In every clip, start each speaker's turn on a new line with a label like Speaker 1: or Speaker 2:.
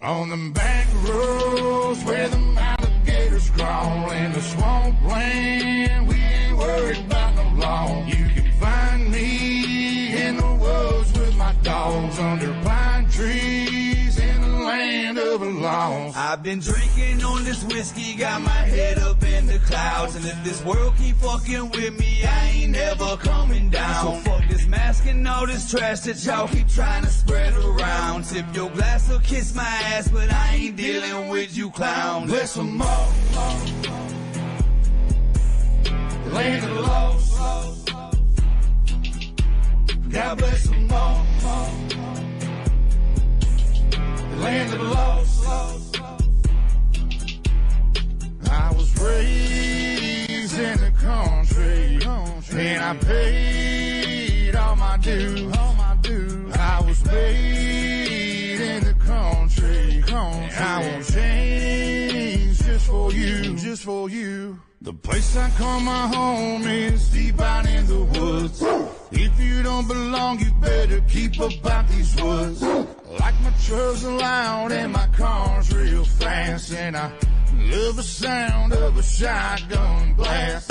Speaker 1: On them back roads where the alligators crawl in the swampland, we ain't worried about no law. You can find me in the woods with my dogs under pine trees in the land of the lost.
Speaker 2: I've been drinking on this whiskey, got my head up in the clouds, and if this world keep fucking with me, I ain't never coming down. So fuck this mask and all this trash that y'all keep trying to spread around. Tip your glass or kiss my ass, but I ain't dealing with you clowns.
Speaker 1: Bless them all, the land of the lost. God bless them all, the land of the lost. I was raised in the country, and I paid all my dues. I was made in the country, and I won't change just for you. The place I call my home is deep out in the woods. If you don't belong, you better keep about these woods. Like my trucks are loud and my car's real fast, and I love the sound of a shotgun blast.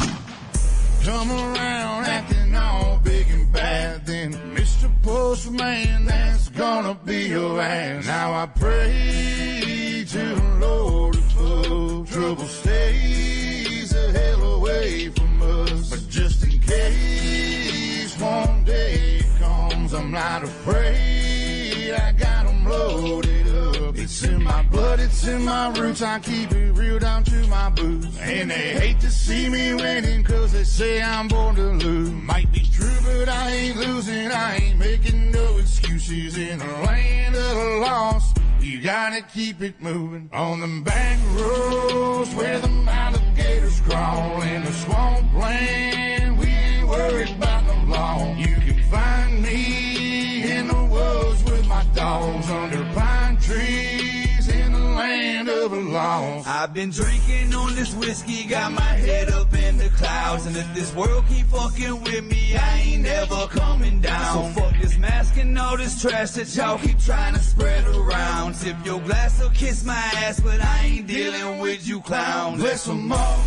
Speaker 1: Come around acting all big and bad, then Mr. Postman, that's gonna be your ass. Now I pray to the Lord if trouble stays the hell away from us. But just in case one day it comes, I'm not afraid, I got 'em loaded up. It's in my blood, it's in my roots, I keep it real down to my boots. And they hate to see me winning, cause they say I'm born to lose. Might be true, but I ain't losing, I ain't making no excuses. In the land of the lost, you gotta keep it moving. On them back roads where the alligators crawl in the swampland, we ain't worried about no law. You can find me in the woods with my dogs under pine trees in the land of the lost.
Speaker 2: I've been drinking on this whiskey, got my head up in the clouds, and if this world keep fucking with me, I ain't never coming down. So fuck this mask and all this trash that y'all keep trying to spread around. Tip your glass or kiss my ass, but I ain't dealing with you clowns.
Speaker 1: Bless them all,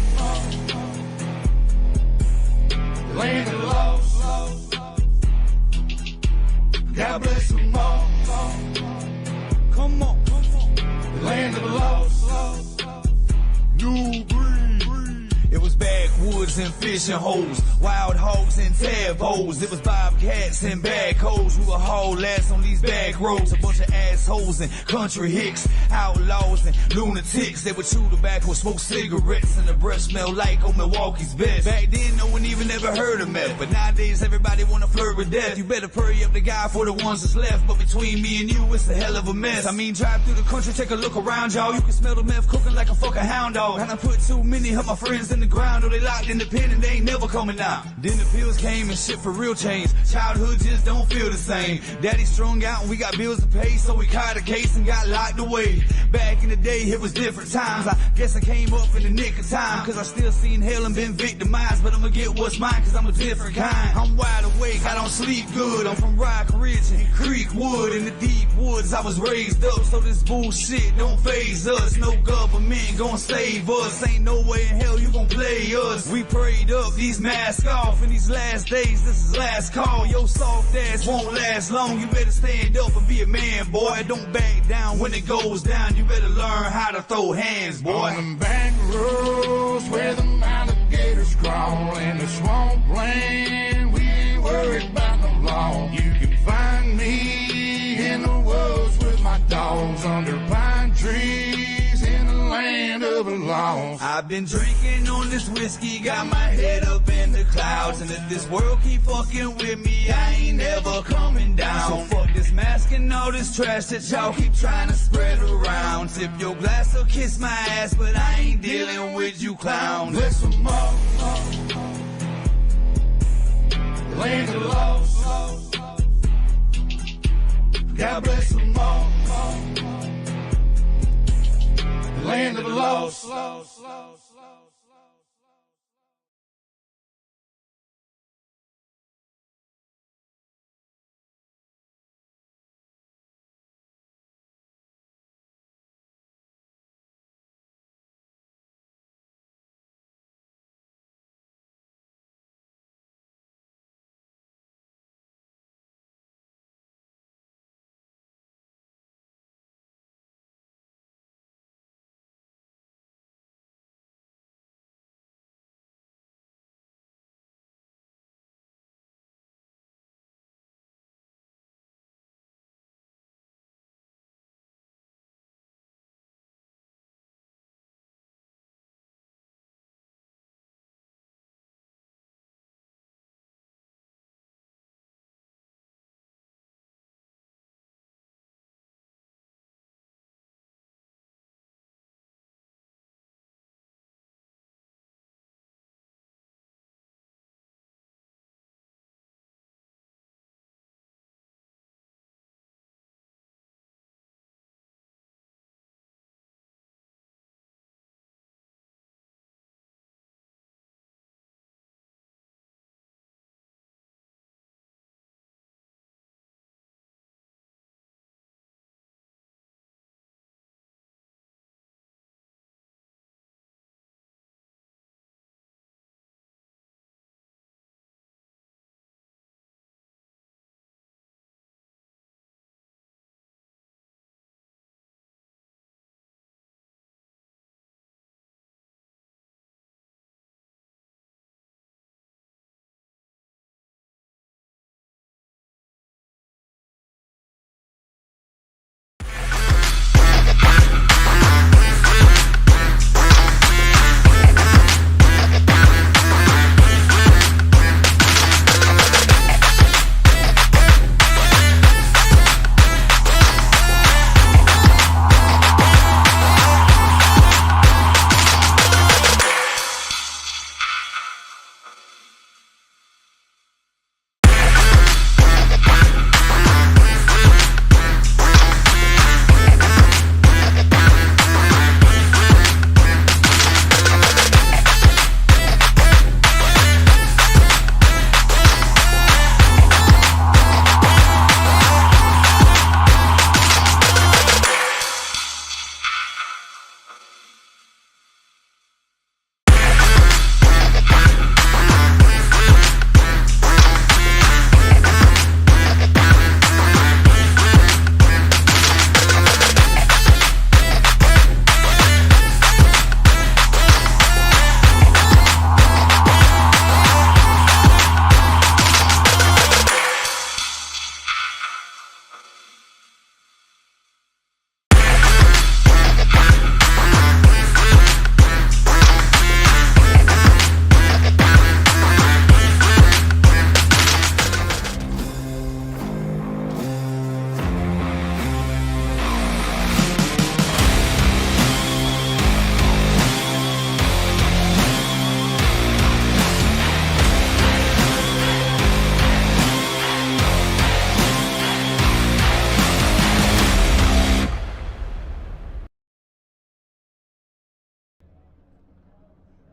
Speaker 1: the land of the lost. God bless them all,
Speaker 2: Come on,
Speaker 1: the land of the lost. New breed.
Speaker 2: it was backwoods and fishing holes, wild hogs and tadpoles. It was bobcats and backhoes. We were haul ass on these back roads. A bunch of assholes and country hicks, outlaws and lunatics. They would chew tobacco, smoke cigarettes, and the breath smelled like old Milwaukee's best. Back then, no one even ever heard of meth, but nowadays everybody wanna flirt with death. You better hurry up the guy for the ones that's left. But between me and you, it's a hell of a mess. I mean, drive through the country, take a look around, y'all. You can smell the meth cooking like a fucking hound dog. And I put too many of my friends in the ground, or they locked in the pen and they ain't never coming out. Then the pills came and shit for real changed. Childhood just don't feel the same. Daddy strung out and we got bills to pay, so we caught a case and got locked away. Back in the day, it was different times. I guess I came up in the nick of time, cause I still seen hell and been victimized. But I'ma get what's mine, cause I'm a different kind. I'm wide awake, I don't sleep good. I'm from Rock Ridge and Creekwood. In the deep woods, I was raised up, so this bullshit don't faze us. No government gon' save us. Ain't no way in hell you gon' play us. We prayed up, these masks off. In these last days, this is last call. Your soft ass won't last long. You better stand up and be a man, boy. Don't back down when it goes down. You better learn how to throw hands, boy.
Speaker 1: On them back roads where the alligators crawl in the swampland, we ain't worried about no law. You can find me in the woods with my dogs under pine trees in the land of the lost.
Speaker 2: I've been drinking on this whiskey, got my head up in the clouds, and if this world keep fucking with me, I ain't never coming down. So fuck this mask and all this trash that y'all keep trying to spread around. Tip your glass or kiss my ass, but I ain't dealing with you clowns.
Speaker 1: Bless them all, the land of the lost. God bless them all, the land of the lost.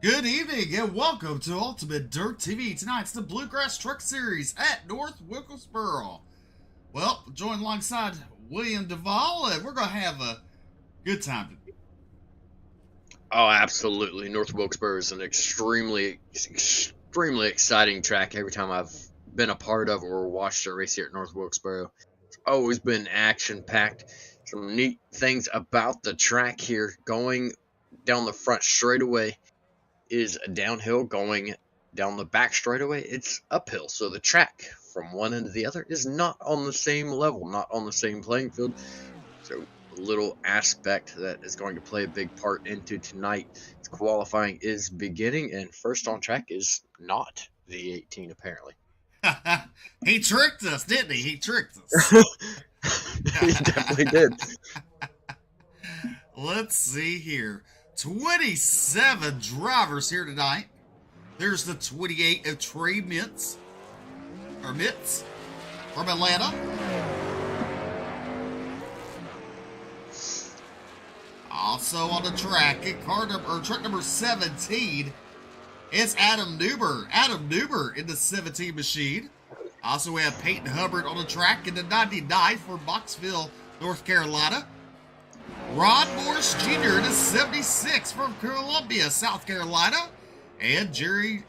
Speaker 3: Good evening and welcome to Ultimate Dirt TV. Tonight's the Bluegrass Truck Series at North Wilkesboro. Well, joined alongside William Duvall, and we're going to have a good time.
Speaker 4: Oh, absolutely. North Wilkesboro is an extremely exciting track every time I've been a part of or watched a race here at North Wilkesboro. It's always been action-packed. Some neat things about the track here. Going down the front straightaway is downhill. Going down the back straightaway, it's uphill. So the track from one end to the other is not on the same level, not on the same playing field. So a little aspect that is going to play a big part into tonight. Qualifying is beginning, and first on track is not the 18, apparently.
Speaker 3: He tricked us, didn't he? He tricked us.
Speaker 4: He definitely did.
Speaker 3: Let's see here. 27 drivers here tonight. There's the 28 of Trey Mitz from Atlanta. Also on the track, truck number 17, it's Adam Newber. Adam Newber in the 17 machine. Also, we have Peyton Hubbard on the track in the 99 for Boxville, North Carolina. Ron Morris Jr. in the 76 from Columbia, South Carolina. And Jerry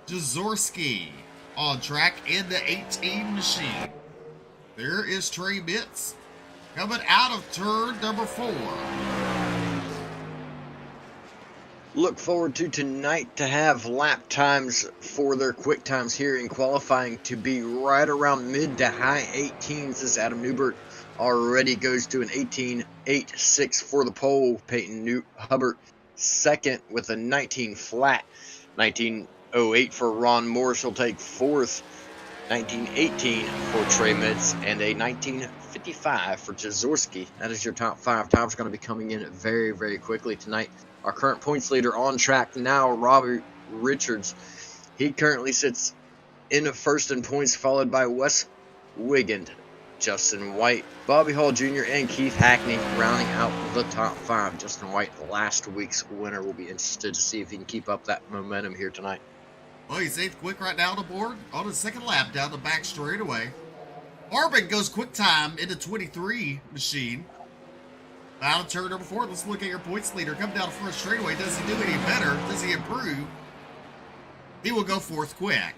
Speaker 3: Jaworski on track in the 18 machine. There is Trey Mitz coming out of turn number 4.
Speaker 4: Look forward to tonight to have lap times for their quick times here in qualifying to be right around mid to high 18s as Adam Newbert already goes to an 18.86 for the pole. Peyton Hubbard second with a 19 flat. 19.08 for Ron Morris. He'll take fourth. 19.18 for Trey Mitz and a 19.55 for Jaworski. That is your top 5. Times going to be coming in very, very quickly tonight. Our current points leader on track now, Robbie Richards. He currently sits in first in points, followed by Wes Wigand, Justin White, Bobby Hall Jr., and Keith Hackney rounding out the top 5. Justin White, last week's winner, will be interested to see if he can keep up that momentum here tonight.
Speaker 3: Well, he's 8th quick right now on the board on his second lap down the back straightaway. Harbin goes quick time in the 23 machine. Out of turn number 4, let's look at your points leader. Come down the front straightaway. Does he do any better? Does he improve? He will go 4th quick.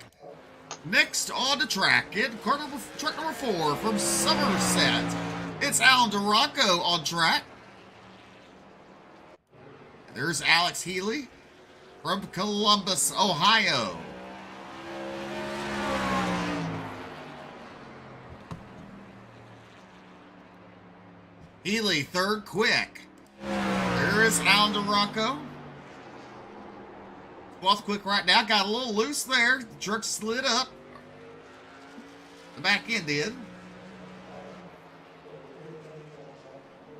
Speaker 3: Next on the track, in truck number 4 from Somerset, it's Alan DeRocco on track. There's Alex Healy from Columbus, Ohio. Healy, 3rd quick. There is Alan DeRocco. 12th quick right now. Got a little loose there. The truck slid up. The back end did.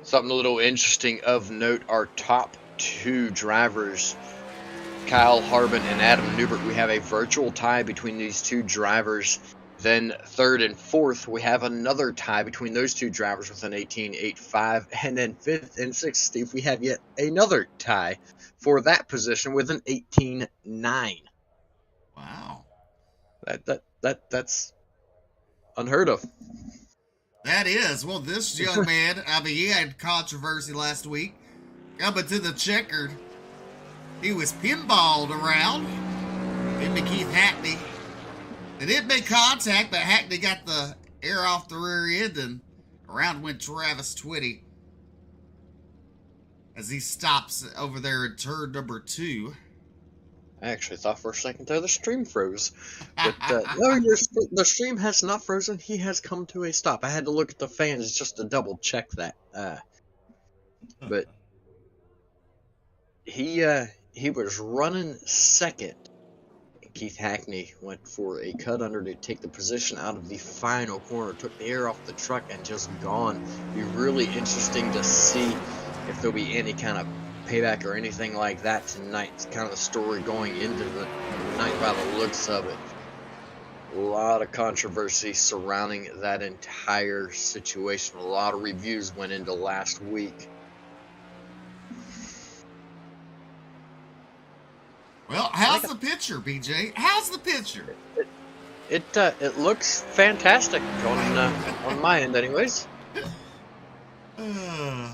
Speaker 4: Something a little interesting of note, our top 2 drivers, Kyle Harbin and Adam Newbert. We have a virtual tie between these 2 drivers. Then 3rd and 4th, we have another tie between those 2 drivers with an 18.85. And then 5th and 6th, Steve, we have yet another tie for that position with an 18.9.
Speaker 3: Wow.
Speaker 4: That's unheard of.
Speaker 3: That is. Well, this young man, I mean, he had controversy last week. Coming to the checkered, he was pinballed around. Him and Keith Hackney. They did make contact, but Hackney got the air off the rear end, and around went Travis Twitty as he stops over there in turn number 2.
Speaker 4: I actually thought for a second there the stream froze. But no, the stream has not frozen. He has come to a stop. I had to look at the fans just to double check that. But he was running second. Keith Hackney went for a cut under to take the position out of the final corner, took the air off the truck, and just gone. Be really interesting to see if there'll be any kind of payback or anything like that tonight. It's kind of the story going into the night by the looks of it. A lot of controversy surrounding that entire situation. A lot of reviews went into last week.
Speaker 3: Well, how's the picture, BJ? How's the picture?
Speaker 4: It looks fantastic on my end, anyways.
Speaker 3: And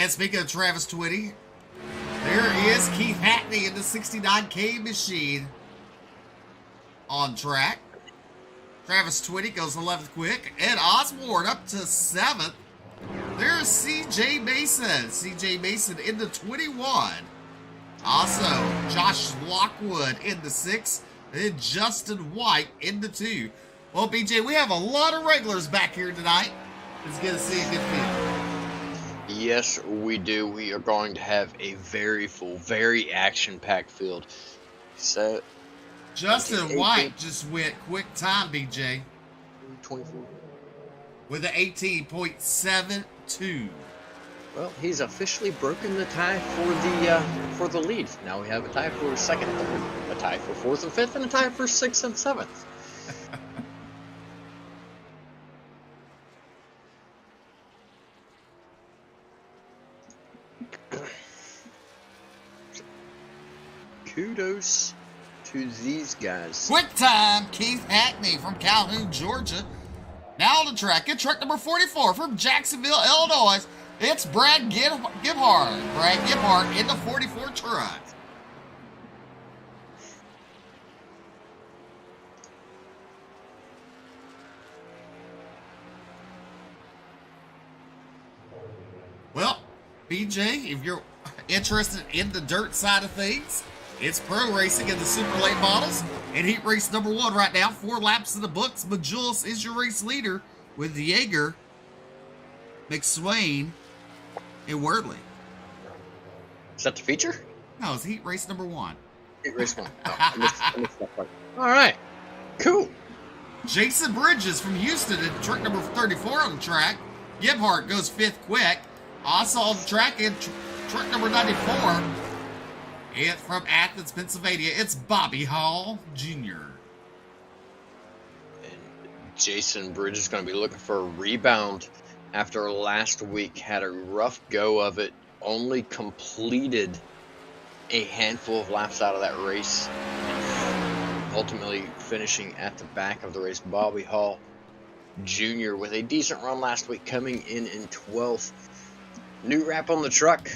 Speaker 3: speaking of Travis Twitty, there is Keith Hackney in the 69K machine on track. Travis Twitty goes 11th quick. Ed Osborne up to 7th. There's CJ Mason. CJ Mason in the 21. Also, Josh Lockwood in the 6th. And Justin White in the 2. Well, BJ, we have a lot of regulars back here tonight. It's good to see a good field.
Speaker 4: Yes, we do. We are going to have a very full, very action-packed field. So,
Speaker 3: Justin White just went quick time, BJ.
Speaker 4: 24.
Speaker 3: With an 18.72.
Speaker 4: Well, he's officially broken the tie for the lead. Now we have a tie for second and third, a tie for fourth and fifth, and a tie for sixth and seventh. Kudos to these guys.
Speaker 3: Quick time, Keith Hackney from Calhoun, Georgia. Now on the track, get truck number 44 from Jacksonville, Illinois. It's Brad Gebhardt. Brad Gebhardt in the 44 truck. Well, BJ, if you're interested in the dirt side of things, it's pro racing in the super late models. And heat race number 1 right now, 4 laps in the books. Majulis is your race leader with Yeager, McSwain, and Wordley.
Speaker 4: Is that the feature?
Speaker 3: No, it's heat race number 1.
Speaker 4: Heat race 1. Oh, I missed that part. All right. Cool.
Speaker 3: Jason Bridges from Houston in truck number 34 on the track. Gebhardt goes 5th quick. Also on the track in truck number 94. And from Athens, Pennsylvania, it's Bobby Hall Jr.
Speaker 4: And Jason Bridges is going to be looking for a rebound after last week. Had a rough go of it. Only completed a handful of laps out of that race. Ultimately finishing at the back of the race. Bobby Hall Jr. with a decent run last week, coming in 12th. New wrap on the truck.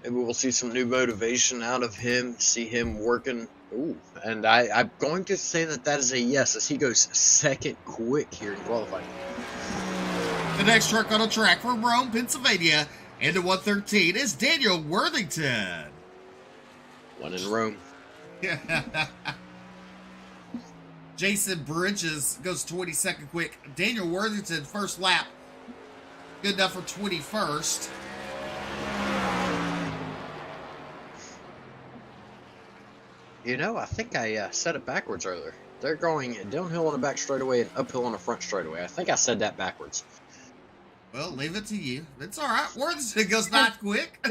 Speaker 4: Maybe we'll see some new motivation out of him, see him working. Ooh, and I'm going to say that is a yes, as he goes second quick here in qualifying.
Speaker 3: The next truck on the track from Rome, Pennsylvania, into 113 is Daniel Worthington.
Speaker 4: One in Rome.
Speaker 3: Jason Bridges goes 22nd quick. Daniel Worthington, first lap, good enough for 21st.
Speaker 4: You know, I think I said it backwards earlier. They're going downhill on the back straightaway and uphill on the front straightaway. I think I said that backwards.
Speaker 3: Well, leave it to you. It's all right. Worthington goes 9th quick.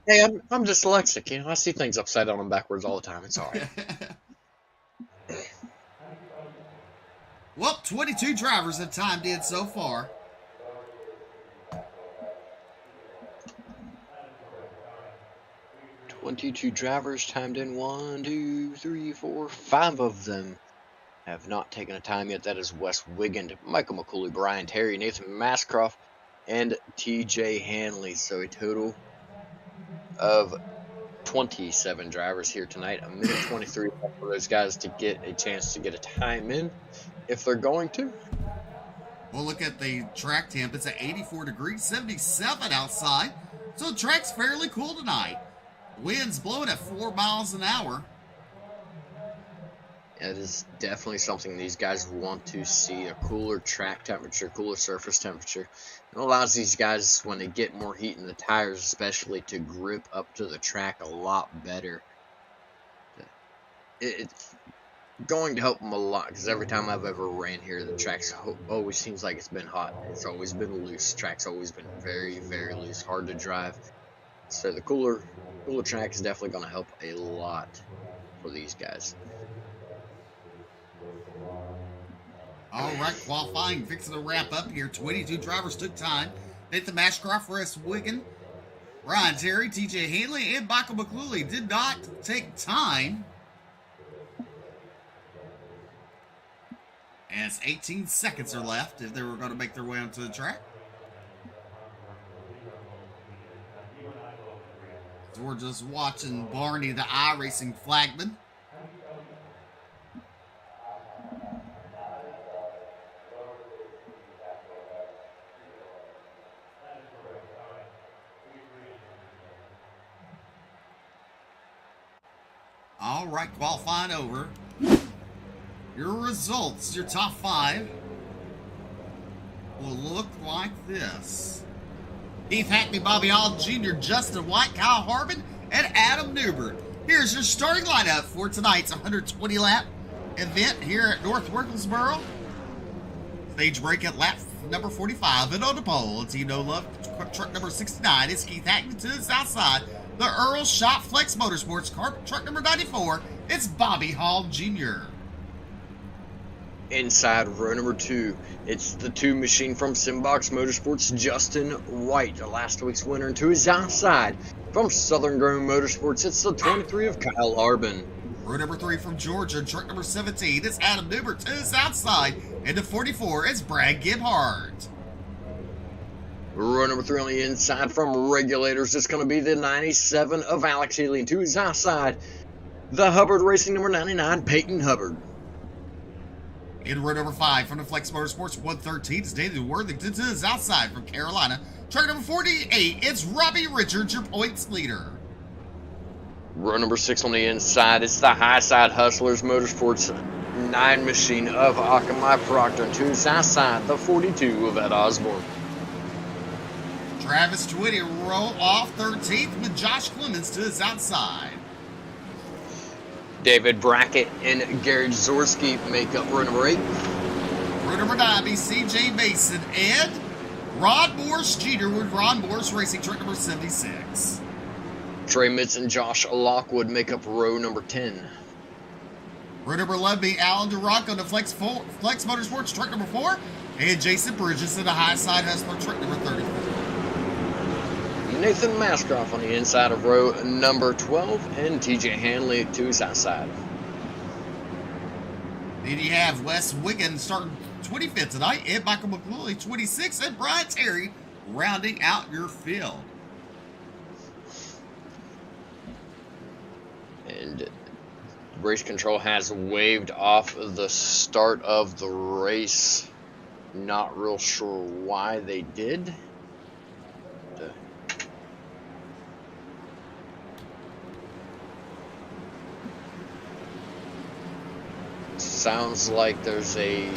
Speaker 4: Hey, I'm dyslexic. You know, I see things upside down and backwards all the time. It's all right.
Speaker 3: Well, 22 drivers have timed in so far.
Speaker 4: "22 drivers timed in. 1, 2, 3, 4, 5 of them have not taken a time yet. That is Wes Wiggin, Michael McCooley, Brian Terry, Nathan Mascroft, and TJ Hanley. So a total of 27 drivers here tonight. A minute 23 for those guys to get a chance to get a time in, if they're going to.
Speaker 3: We'll look at the track temp. It's at 84 degrees, 77 outside. So the track's fairly cool tonight. Wind's blowing at 4 miles an hour.
Speaker 4: It is definitely something these guys want to see, a cooler track temperature, cooler surface temperature. It allows these guys, when they get more heat in the tires especially, to grip up to the track a lot better. It's going to help them a lot, because every time I've ever ran here, the track always seems like it's been hot. It's always been loose. The track's always been very, very loose, hard to drive. So the cooler track is definitely going to help a lot for these guys.
Speaker 3: All right, qualifying, fixing to wrap up here. 22 drivers took time. Nathan Mashcroft, Wes Wiggin, Ryan Terry, TJ Hanley, and Michael McClooley did not take time. As 18 seconds are left if they were going to make their way onto the track. So we're just watching Barney, the iRacing flagman. All right, qualifying over. Your results, your top 5, will look like this. Keith Hackney, Bobby Hall Jr., Justin White, Kyle Harbin, and Adam Newbert. Here's your starting lineup for tonight's 120-lap event here at North Wilkesboro. Stage break at lap number 45. And on the pole, Team No Love, truck number 69 is Keith Hackney to the south side. The Earl Shop Flex Motorsports car, truck number 94, it's Bobby Hall Jr.
Speaker 4: Inside row number 2, it's the 2 machine from Simbox Motorsports, Justin White, last week's winner. And to his outside from Southern Grown Motorsports, it's the 23 of Kyle Arbin.
Speaker 3: Row number 3 from Georgia, truck number 17, it's Adam Newbert to his outside. And the 44 is Brad Gebhardt.
Speaker 4: Row number 3 on the inside from Regulators, it's going to be the 97 of Alex Healy. And to his outside, the Hubbard Racing number 99, Peyton Hubbard.
Speaker 3: In row number 5 from the Flex Motorsports 113 is David Worthington to his outside from Carolina. Truck number 48, it's Robbie Richards, your points leader.
Speaker 4: Row number 6 on the inside, it's the High Side Hustlers Motorsports 9 machine of Akamai Proctor. And to his outside, the 42 of Ed Osborne.
Speaker 3: Travis Twitty roll off 13th with Josh Clemens to his outside.
Speaker 4: David Brackett and Gary Zorski make up row number 8.
Speaker 3: Row number 9 be CJ Mason and Ron Morris Jr. with Ron Morris Racing, truck number 76.
Speaker 4: Trey Mitz and Josh Lockwood make up row number 10.
Speaker 3: Row number 11 be Alan DeRock on the Flex Motorsports, truck number 4. And Jason Bridges in the High Side Hustler, truck number 34.
Speaker 4: Nathan Maskroff on the inside of row number 12, and TJ Hanley to his outside.
Speaker 3: Then you have Wes Wiggins starting 25th tonight, and Michael McClooley 26th, and Brian Terry rounding out your field.
Speaker 4: And race control has waved off the start of the race. Not real sure why they did. Sounds like there's a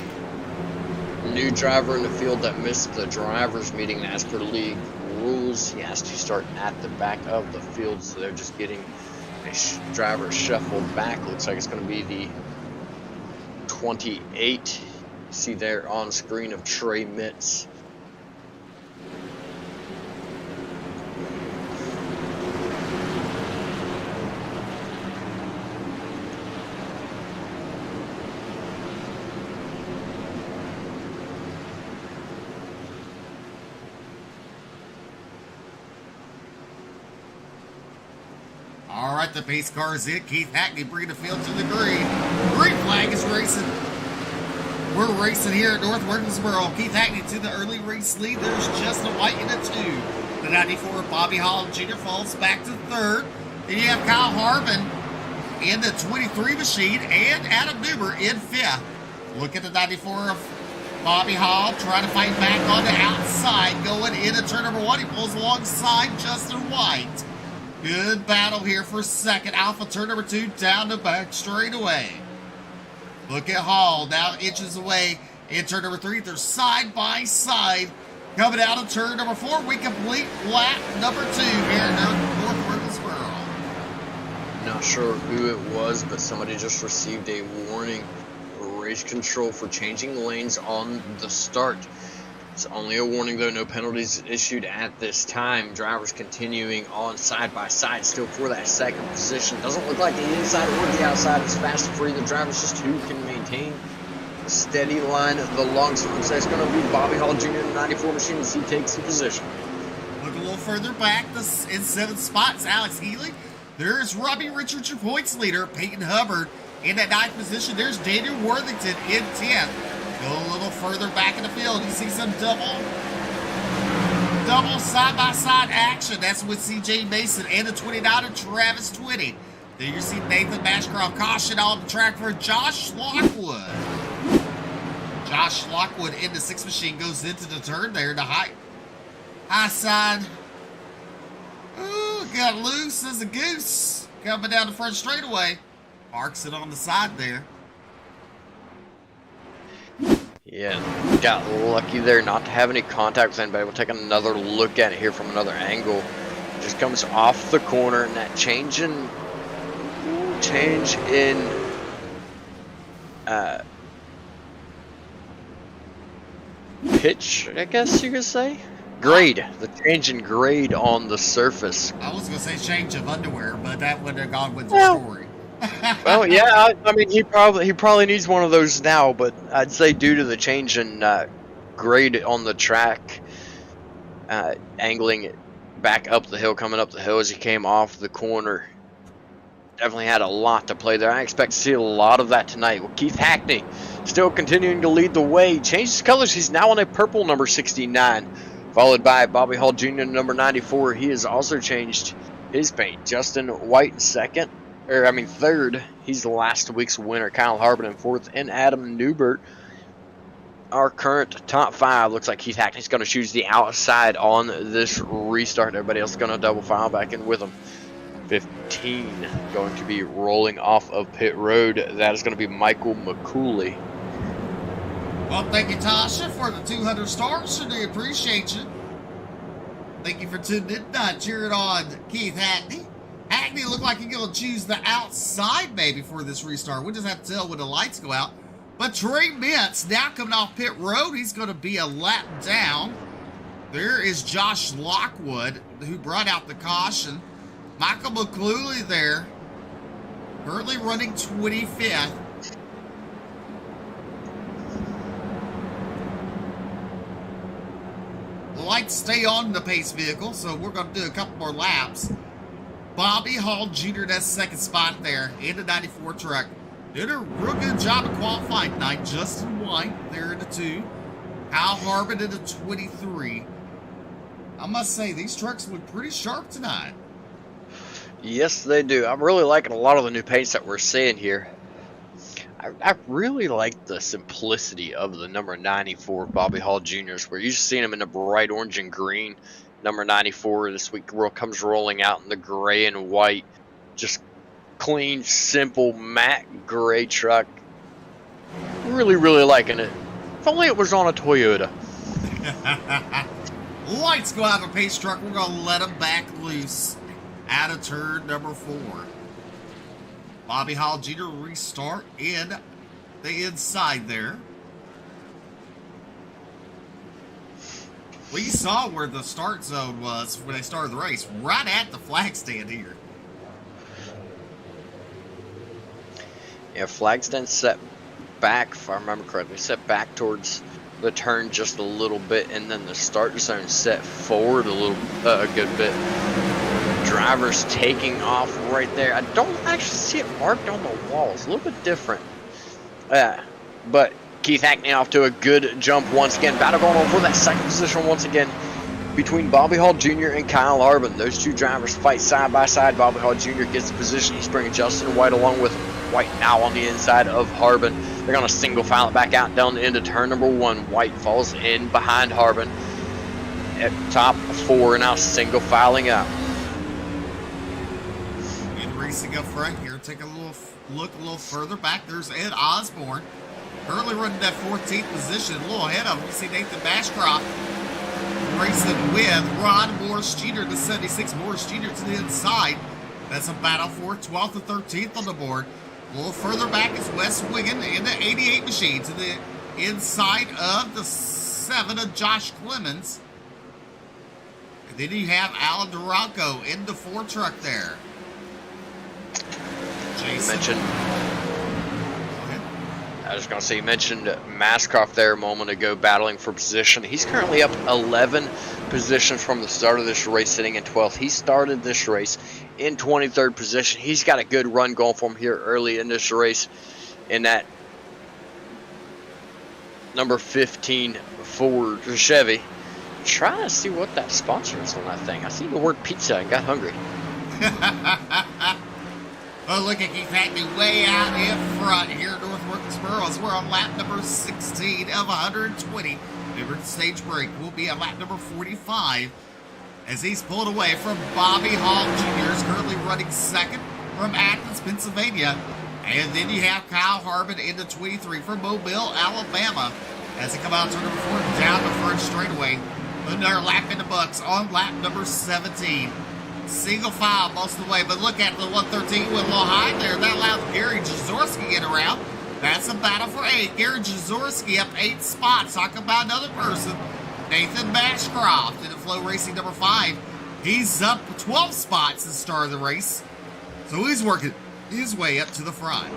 Speaker 4: new driver in the field that missed the drivers meeting. As per league rules, he has to start at the back of the field, so they're just getting a driver shuffled back. Looks like it's going to be the 28. See there on screen of Trey Mitz.
Speaker 3: All right, the pace car is in. Keith Hackney bringing the field to the green. Green flag is racing. We're racing here at North Wilkesboro. Keith Hackney to the early race lead. There's Justin White in the 2. The 94 of Bobby Hall Jr. falls back to 3rd. Then you have Kyle Harbin in the 23 machine and Adam Newbert in 5th. Look at the 94 of Bobby Hall trying to fight back on the outside. Going into turn number 1. He pulls alongside Justin White. Good battle here for second. Alpha turn number 2 down the back straight away. Look at Hall now inches away in turn number 3. They're side by side. Coming out of turn number 4, we complete lap number 2 here in North Wilkesboro.
Speaker 4: Not sure who it was, but somebody just received a warning. Race control for changing lanes on the start. It's only a warning though, no penalties issued at this time. Drivers continuing on side by side still for that second position. Doesn't look like the inside or the outside is fast and free. The drivers just who can maintain a steady line. The long so it's going to be Bobby Hall Jr. in the 94 machine as he takes the position.
Speaker 3: Look a little further back in 7th spot is Alex Healy. There's Robbie Richards, your points leader. Peyton Hubbard in that 9th position. There's Daniel Worthington in 10th. Go a little further back in the field. You see some double side-by-side action. That's with C.J. Mason and the 29er, Travis Twitty. Then you see Nathan Bashcroft caution on the track for Josh Lockwood. Josh Lockwood in the 6th machine goes into the turn there. The high side. Ooh, got loose as a goose. Coming down the front straightaway. Parks it on the side there.
Speaker 4: Yeah, got lucky there not to have any contact with anybody. We'll take another look at it here from another angle. Just comes off the corner, and that change in pitch, I guess you could say. Grade. The change in grade on the surface.
Speaker 3: I was going to say change of underwear, but that would have gone with the story.
Speaker 4: Well, yeah, I mean, he probably needs one of those now, but I'd say due to the change in grade on the track, angling it back up the hill, coming up the hill as he came off the corner, definitely had a lot to play there. I expect to see a lot of that tonight. Well, Keith Hackney still continuing to lead the way. Changed his colors. He's now on a purple number 69, followed by Bobby Hall Jr. number 94. He has also changed his paint. Justin White in third. He's the last week's winner. Kyle Harbin in 4th, and Adam Newbert, our current top 5. Looks like Keith Hackney's going to choose the outside on this restart. Everybody else is going to double file back in with him. 15 going to be rolling off of pit road. That is going to be Michael McCooley.
Speaker 3: Well, thank you, Tasha, for the 200 stars. Certainly appreciate you. Thank you for tuning in. Cheering on Keith Hackney. Hackney looked like he's going to choose the outside maybe for this restart. We'll just have to tell when the lights go out. But Trey Mintz now coming off pit road. He's going to be a lap down. There is Josh Lockwood, who brought out the caution. Michael McClooley there, currently running 25th. The lights stay on the pace vehicle, so we're going to do a couple more laps. Bobby Hall Jr., that's 2nd spot there in the 94 truck. Did a real good job of qualifying tonight. Justin White there in the 2. Kyle Harbin in the 23. I must say, these trucks look pretty sharp tonight.
Speaker 4: Yes, they do. I'm really liking a lot of the new paints that we're seeing here. I really like the simplicity of the number 94 Bobby Hall Jr.'s. We're used to seeing him in the bright orange and green. Number 94 this week comes rolling out in the gray and white. Just clean, simple, matte gray truck. Really, really liking it. If only it was on a Toyota.
Speaker 3: Lights go out of the pace truck. We're going to let them back loose out of turn number 4. Bobby Hall Jr. restart in the inside there. We saw where the start zone was when they started the race, right at the flag stand here.
Speaker 4: Yeah, flag stand set back, if I remember correctly, set back towards the turn just a little bit, and then the start zone set forward a good bit. Drivers taking off right there. I don't actually see it marked on the wall. It's a little bit different. But Keith Hackney off to a good jump once again. Battle going on for that 2nd position once again between Bobby Hall Jr. and Kyle Harbin. Those two drivers fight side by side. Bobby Hall Jr. gets the position. He's bringing Justin White along with White now on the inside of Harbin. They're going to single file it back out down the end of turn number 1. White falls in behind Harbin. At top 4 now single filing out.
Speaker 3: Racing up front here. Take a look a little further back. There's Ed Osborne, currently running that 14th position. A little ahead of him, you see Nathan Bashcroft racing with Ron Morris Jr. the 76. Morris Jr. to the inside. That's a battle for 12th and 13th on the board. A little further back is Wes Wiggin in the 88 machine to the inside of the 7 of Josh Clemens. And then you have Alan Duranco in the 4 truck there. Jason.
Speaker 4: Mentioned I was going to say, you mentioned Mascroft there a moment ago battling for position. He's currently up 11 positions from the start of this race, sitting in 12th. He started this race in 23rd position. He's got a good run going for him here early in this race in that number 15 Ford Chevy. Trying to see what that sponsor is on that thing. I seen the word pizza and got hungry.
Speaker 3: Oh, look at Keith Hackney way out in front here at North Wilkesboro as we're on lap number 16 of 120. Over the stage break will be at lap number 45 as he's pulled away from Bobby Hall Jr. is currently running second from Athens, Pennsylvania. And then you have Kyle Harbin into 23 from Mobile, Alabama as they come out to number 4 down the front straightaway. Another lap in the books on lap number 17. Single file most of the way, but look at the 113 went a little high there. That allows Gary Jaworski to get around. That's a battle for 8. Gary Jaworski up 8 spots. Talk about another person. Nathan Bashcroft in the Flow Racing number 5. He's up 12 spots at the start of the race. So he's working his way up to the front.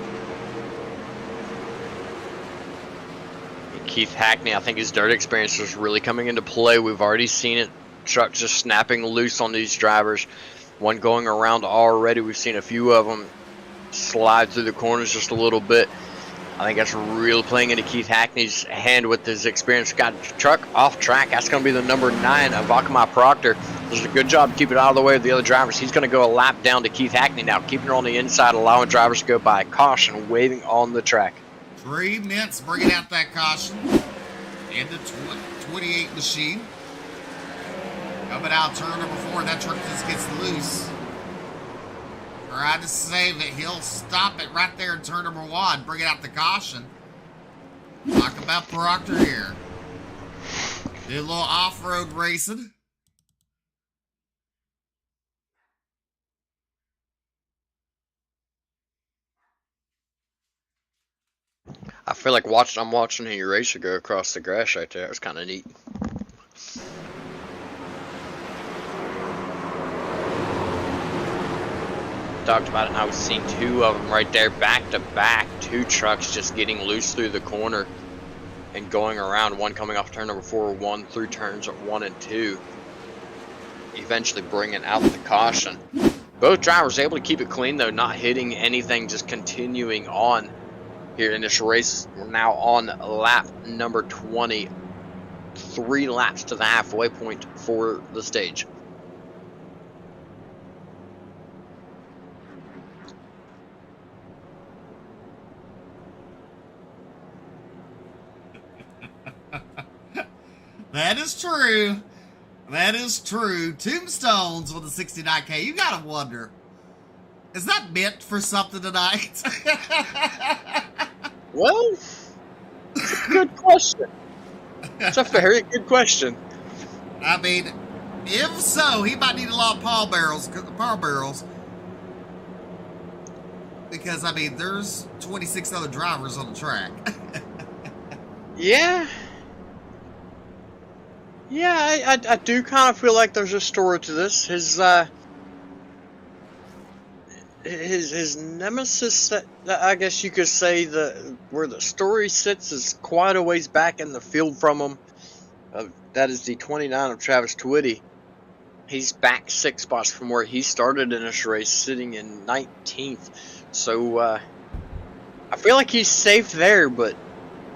Speaker 4: Keith Hackney, I think his dirt experience is really coming into play. We've already seen it. Trucks just snapping loose on these drivers. One going around already. We've seen a few of them slide through the corners just a little bit. I think that's really playing into Keith Hackney's hand with his experience. Got truck off track. That's going to be the number 9 of Akamai Proctor. Does a good job keeping it out of the way of the other drivers. He's going to go a lap down to Keith Hackney now, keeping her on the inside, allowing drivers to go by caution, waving on the track.
Speaker 3: 3 minutes bringing out that caution. And the 28 machine. Coming out turn number 4, that truck just gets loose. Trying to save it. He'll stop it right there in turn number 1. Bring it out the caution. Talk about Proctor here. Do a little off-road racing.
Speaker 4: I feel like I'm watching a racer go across the grass right there. It was kind of neat. Talked about it, and I was seeing 2 of them right there back to back. 2 trucks just getting loose through the corner and going around. One coming off turn number 4, one through turns 1 and 2. Eventually bringing out the caution. Both drivers able to keep it clean though, not hitting anything, just continuing on here in this race. We're now on lap number 20. 3 laps to the halfway point for the stage.
Speaker 3: That is true. That is true. Tombstones on the 69K. You gotta wonder, is that meant for something tonight?
Speaker 4: Well, it's a good question. It's a very good question.
Speaker 3: I mean, if so, he might need a lot of power barrels. Because, I mean, there's 26 other drivers on the track.
Speaker 4: Yeah. Yeah, I do kind of feel like there's a story to this. His nemesis, that I guess you could say, where the story sits is quite a ways back in the field from him. That is the 29 of Travis Twitty. He's back 6 spots from where he started in this race, sitting in 19th. So I feel like he's safe there, but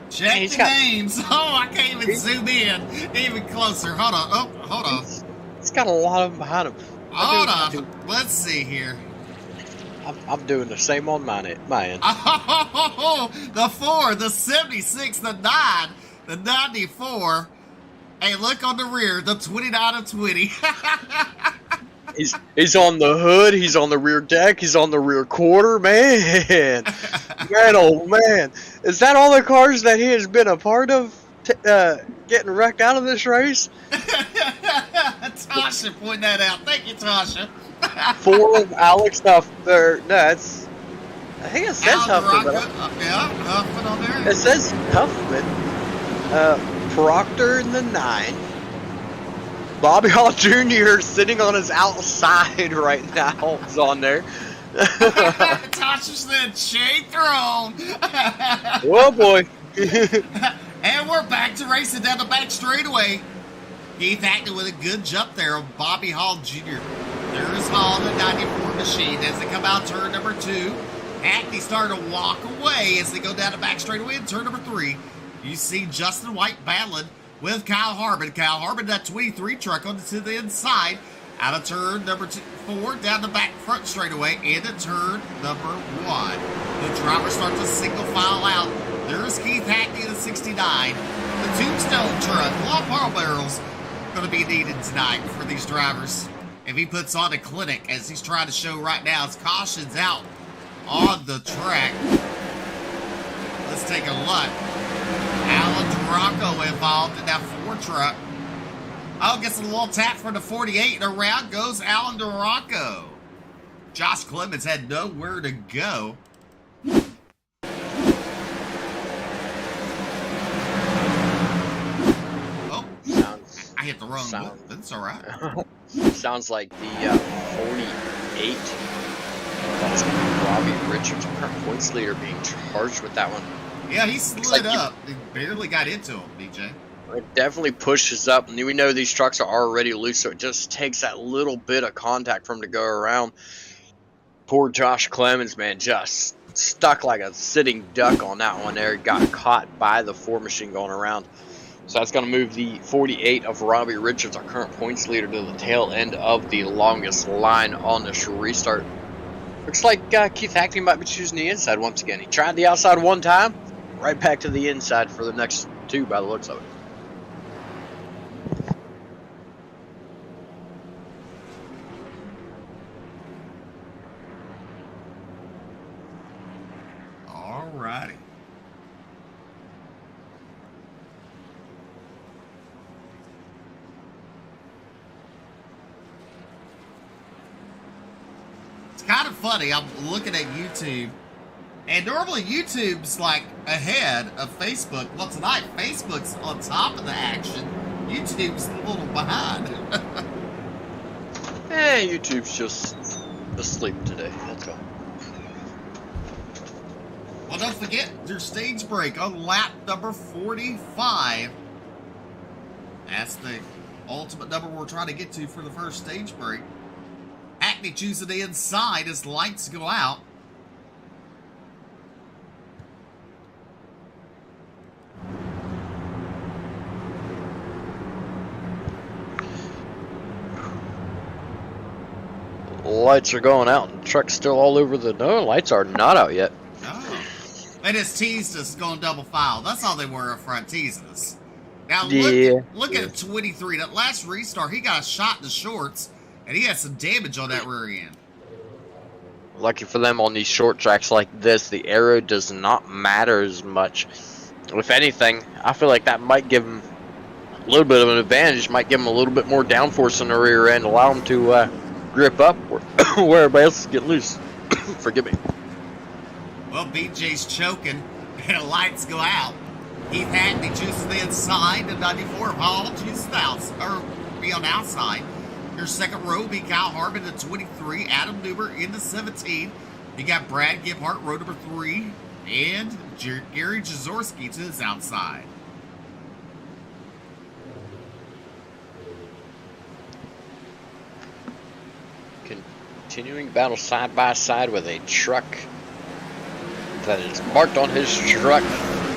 Speaker 3: check the names. Oh, I can't even zoom in even closer. Hold on. Oh, hold on.
Speaker 4: He's got a lot of them behind him.
Speaker 3: Hold on. Let's see here.
Speaker 4: I'm doing the same on my end.
Speaker 3: Oh, the 4, the 76, the 9, the 94. Hey, look on the rear, the 29 of 20.
Speaker 4: He's on the hood, he's on the rear deck, he's on the rear quarter, man. Man, oh man. Is that all the cars that he has been a part of getting wrecked out of this race?
Speaker 3: Tasha pointed that out. Thank you, Tasha.
Speaker 4: 4 of Alex Huffman. No, it's, I think it says Huffman.
Speaker 3: Yeah, Huffman on there.
Speaker 4: It says Huffman. Proctor in the 9. Bobby Hall Jr. sitting on his outside right now is on there.
Speaker 3: Tasha said, Shade Throne.
Speaker 4: Oh boy.
Speaker 3: And we're back to racing down the back straightaway. Keith Hackney with a good jump there on Bobby Hall Jr. There's Hall, the 94 machine, as they come out turn number 2. Hackney starting to walk away as they go down the back straightaway in turn number 3. You see Justin White battling with Kyle Harbin. Kyle Harbin, that 23 truck onto the inside. Out of turn number 4, down the back front straightaway, into turn number 1. The driver starts a single file out. There's Keith Hackney in the 69. The Tombstone truck, long barrel barrels, going to be needed tonight for these drivers. If he puts on a clinic, as he's trying to show right now, his caution's out on the track. Let's take a look. Alan Duracco involved in that 4 truck. Oh, gets a little tap from the 48, and around goes Alan Duracco. Josh Clemens had nowhere to go. Oh, I hit the wrong button. That's all right.
Speaker 4: Sounds like the 48. That's Robbie Richards, current points leader, being charged with that one.
Speaker 3: Yeah, he slid up. He barely got into him, BJ.
Speaker 4: It definitely pushes up, and we know these trucks are already loose, so it just takes that little bit of contact for him to go around. Poor Josh Clemens, man, just stuck like a sitting duck on that one there. Got caught by the 4 machine going around. So that's going to move the 48 of Robbie Richards, our current points leader, to the tail end of the longest line on this restart. Looks like Keith Hackney might be choosing the inside once again. He tried the outside one time, right back to the inside for the next 2 by the looks of it.
Speaker 3: Alrighty. It's kind of funny. I'm looking at YouTube, and normally YouTube's like ahead of Facebook. Well, tonight Facebook's on top of the action. YouTube's a little behind.
Speaker 4: YouTube's just asleep today. That's all.
Speaker 3: Well, don't forget your stage break on lap number 45. That's the ultimate number we're trying to get to for the first stage break. Hackney choosing the inside as lights go out.
Speaker 4: Lights are going out and truck's still all over the... No, lights are not out yet.
Speaker 3: Oh. They just teased us going double file. That's all they were up front, teasing us. Now, look at 23. That last restart, he got a shot in the shorts, and he had some damage on that rear end.
Speaker 4: Lucky for them, on these short tracks like this, the aero does not matter as much. If anything, I feel like that might give him a little bit of an advantage, might give him a little bit more downforce on the rear end, allow him to grip up where everybody else get loose. Forgive me.
Speaker 3: Well, BJ's choking, and the lights go out. Keith Hackney chooses the inside, the 94 of Hall chooses the outside, or be on the outside. Your second row will be Kyle Harbin, the 23, Adam Newber in the 17. You got Brad Gebhart, row number 3, and Gary Jazorski to his outside.
Speaker 4: Continuing battle side by side with a truck that is marked on his truck.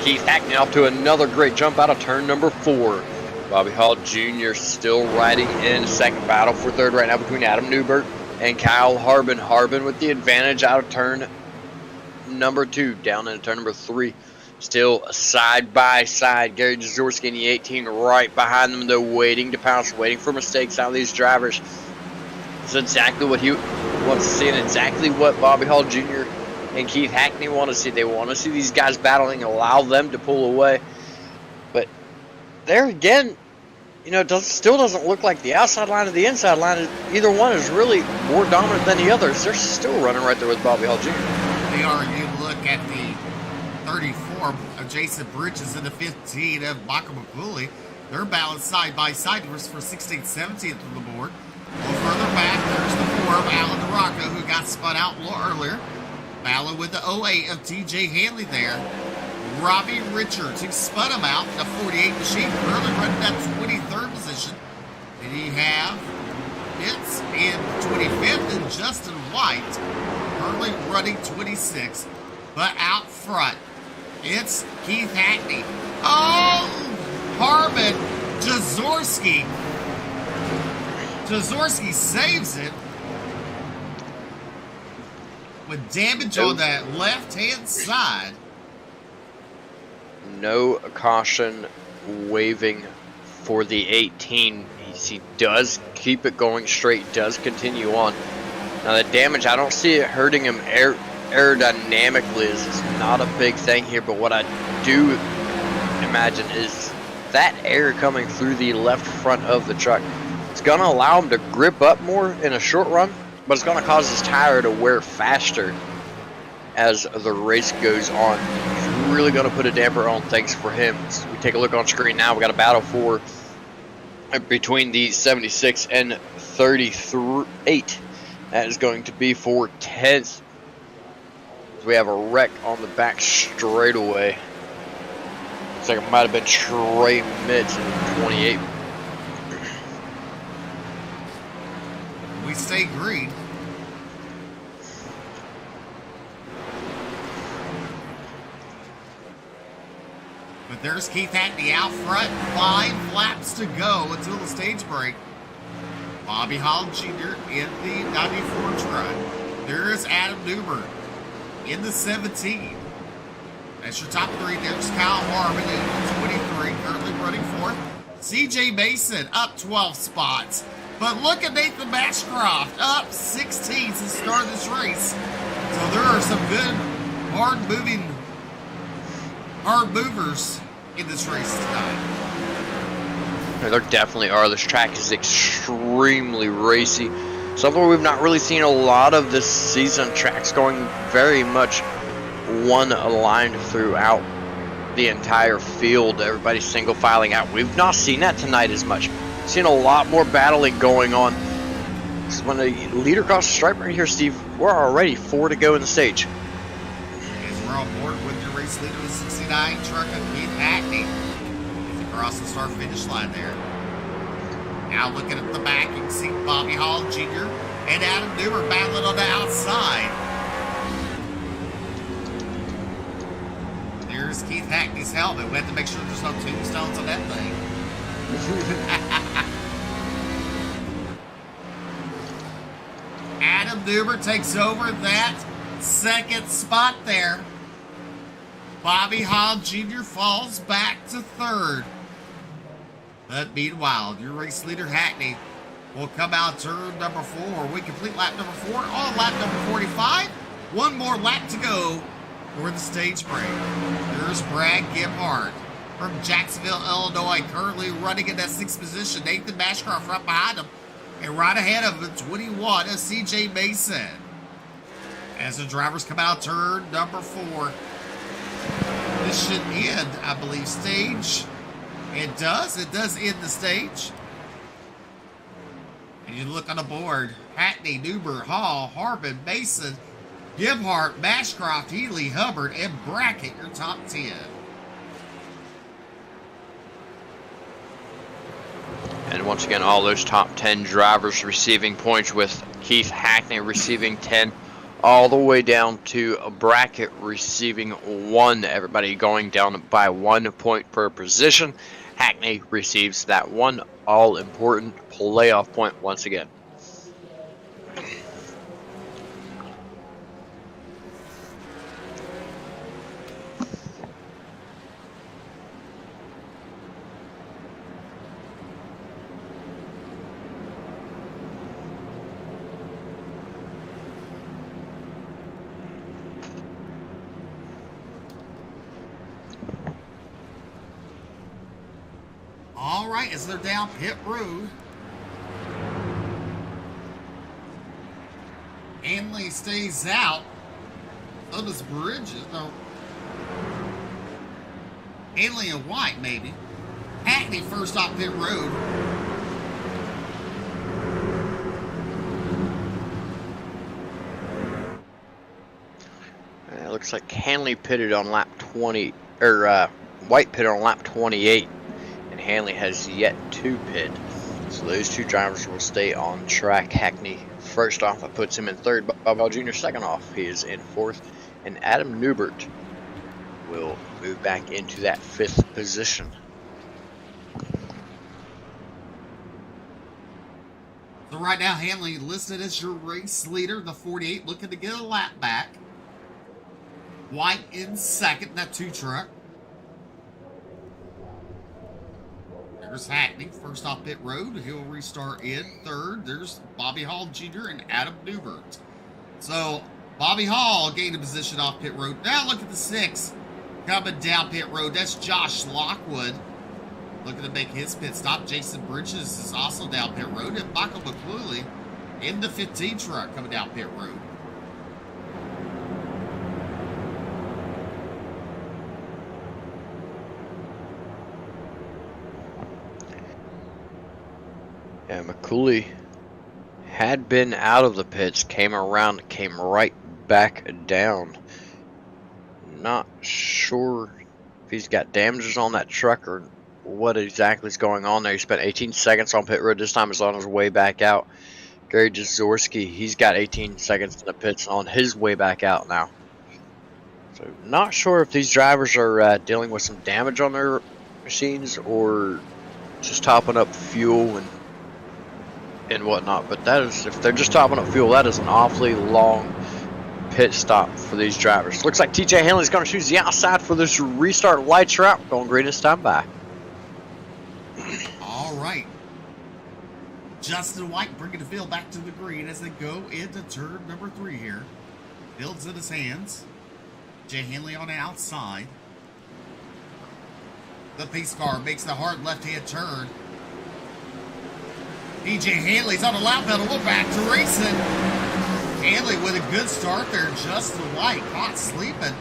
Speaker 4: Keith Hackney off to another great jump out of turn number 4. Bobby Hall Jr. still riding in second battle for third right now between Adam Newbert and Kyle Harbin. Harbin with the advantage out of turn number 2, down into turn number 3. Still side by side. Gary Jazorski in the 18 right behind them, though, waiting to pounce, waiting for mistakes out of these drivers. It's exactly what he wants to see, and exactly what Bobby Hall Jr. and Keith Hackney want to see. They want to see these guys battling, allow them to pull away. But there again, you know, it still doesn't look like the outside line or the inside line, either one is really more dominant than the others. They're still running right there with Bobby Hall Jr.
Speaker 3: They are. You look at the 34 of Jason Bridges and the 15 of Michael McCooley. They're balanced side by side for 16th, 17th on the board. A little further back, there's the 4 of Alan Duracco, who got spun out a little earlier. Battle with the 08 of TJ Hanley there. Robbie Richards, who spun him out in a 48 machine, currently running that 23rd position. And you have Pitts in 25th and Justin White currently running 26th. But out front, it's Keith Hackney. Oh, Harmon Jazorski. Jazorski saves it with damage on that left-hand side.
Speaker 4: No caution waving for the 18. He does keep it going straight, does continue on. Now the damage, I don't see it hurting him aerodynamically. Is not a big thing here, but what I do imagine is that air coming through the left front of the truck. It's going to allow him to grip up more in a short run, but it's going to cause his tire to wear faster as the race goes on. It's really going to put a damper on things for him. So we take a look on screen now. We got a battle for between the 76 and 38. That is going to be for 10th. We have a wreck on the back straightaway. Looks like it might have been Trey Mitts in 28.
Speaker 3: We stay green. But there's Keith Hackney out front. 5 laps to go until the stage break. Bobby Hall Jr. in the 94 truck. There's Adam Newberg in the 17. That's your top 3. There's Kyle Harmon in the 23, currently running 4th. CJ Mason up 12 spots. But look at Nathan Bashcroft up 16 since the start of this race. So there are some good, hard movers in this race tonight.
Speaker 4: There definitely are. This track is extremely racy. Something we've not really seen a lot of this season. Tracks going very much one aligned throughout the entire field. Everybody's single filing out. We've not seen that tonight as much. Seen a lot more battling going on. When the leader crosses the stripe right here, Steve, we're already 4 to go in the stage.
Speaker 3: As we're on board with your race leader, the 69 truck of Keith Hackney. He's across the start-finish line there. Now looking at the back, you can see Bobby Hall Jr. and Adam Newberg battling on the outside. There's Keith Hackney's helmet. We have to make sure there's no tombstones on that thing. Adam Newberg takes over that second spot there. Bobby Hall Jr. falls back to 3rd. But meanwhile, your race leader Hackney will come out turn number 4. We complete lap number 4 on lap number 45. One more lap to go for the stage break. There's Brad Gebhardt from Jacksonville, Illinois, currently running in that 6th position. Nathan Bashcroft right behind him. And right ahead of him, 21 is CJ Mason. As the drivers come out turn number 4. This should end, I believe, stage. It does end the stage. And you look on the board, Hackney, Newberg, Hall, Harbin, Mason, Gebhardt, Bashcroft, Healy, Hubbard, and Brackett, your top 10.
Speaker 4: And once again, all those top 10 drivers receiving points, with Keith Hackney receiving 10, all the way down to Brackett receiving 1. Everybody going down by 1 point per position. Hackney receives that one all-important playoff point once again.
Speaker 3: All right, as they're down pit road, Hanley stays out. So does Bridges. No. Hanley and White, maybe. Hackney first off pit road.
Speaker 4: It looks like Hanley pitted on lap 28. White pitted on lap 28, and Hanley has yet to pit. So those two drivers will stay on track. Hackney, first off, that puts him in third. Bobby Hall Jr. second off, he is in fourth. And Adam Newbert will move back into that fifth position.
Speaker 3: So right now, Hanley listed as your race leader, the 48, looking to get a lap back. White in second, that 2 truck. There's Hackney, first off pit road. He'll restart in third. There's Bobby Hall Jr. and Adam Newbert. So Bobby Hall gained a position off pit road. Now look at the 6 coming down pit road. That's Josh Lockwood looking to make his pit stop. Jason Bridges is also down pit road. And Michael McCluley in the 15 truck coming down pit road.
Speaker 4: Yeah, McCooley had been out of the pits, came around, came right back down. Not sure if he's got damages on that truck or what exactly is going on there. He spent 18 seconds on pit road this time, is on his way back out. Gary Jazorski, he's got 18 seconds in the pits on his way back out now. So not sure if these drivers are dealing with some damage on their machines or just topping up fuel and whatnot, but that is, if they're just topping up fuel, that is an awfully long pit stop for these drivers. Looks like TJ Hanley's going to choose the outside for this restart. Lights are out, going green this time by.
Speaker 3: All right. Justin White bringing the field back to the green as they go into turn number 3 here. Field's in his hands. Jay Hanley on the outside. The pace car makes the hard left-hand turn. DJ Hanley's on the lap pedal. We're back to racing. Hanley with a good start there. Justin White caught sleeping.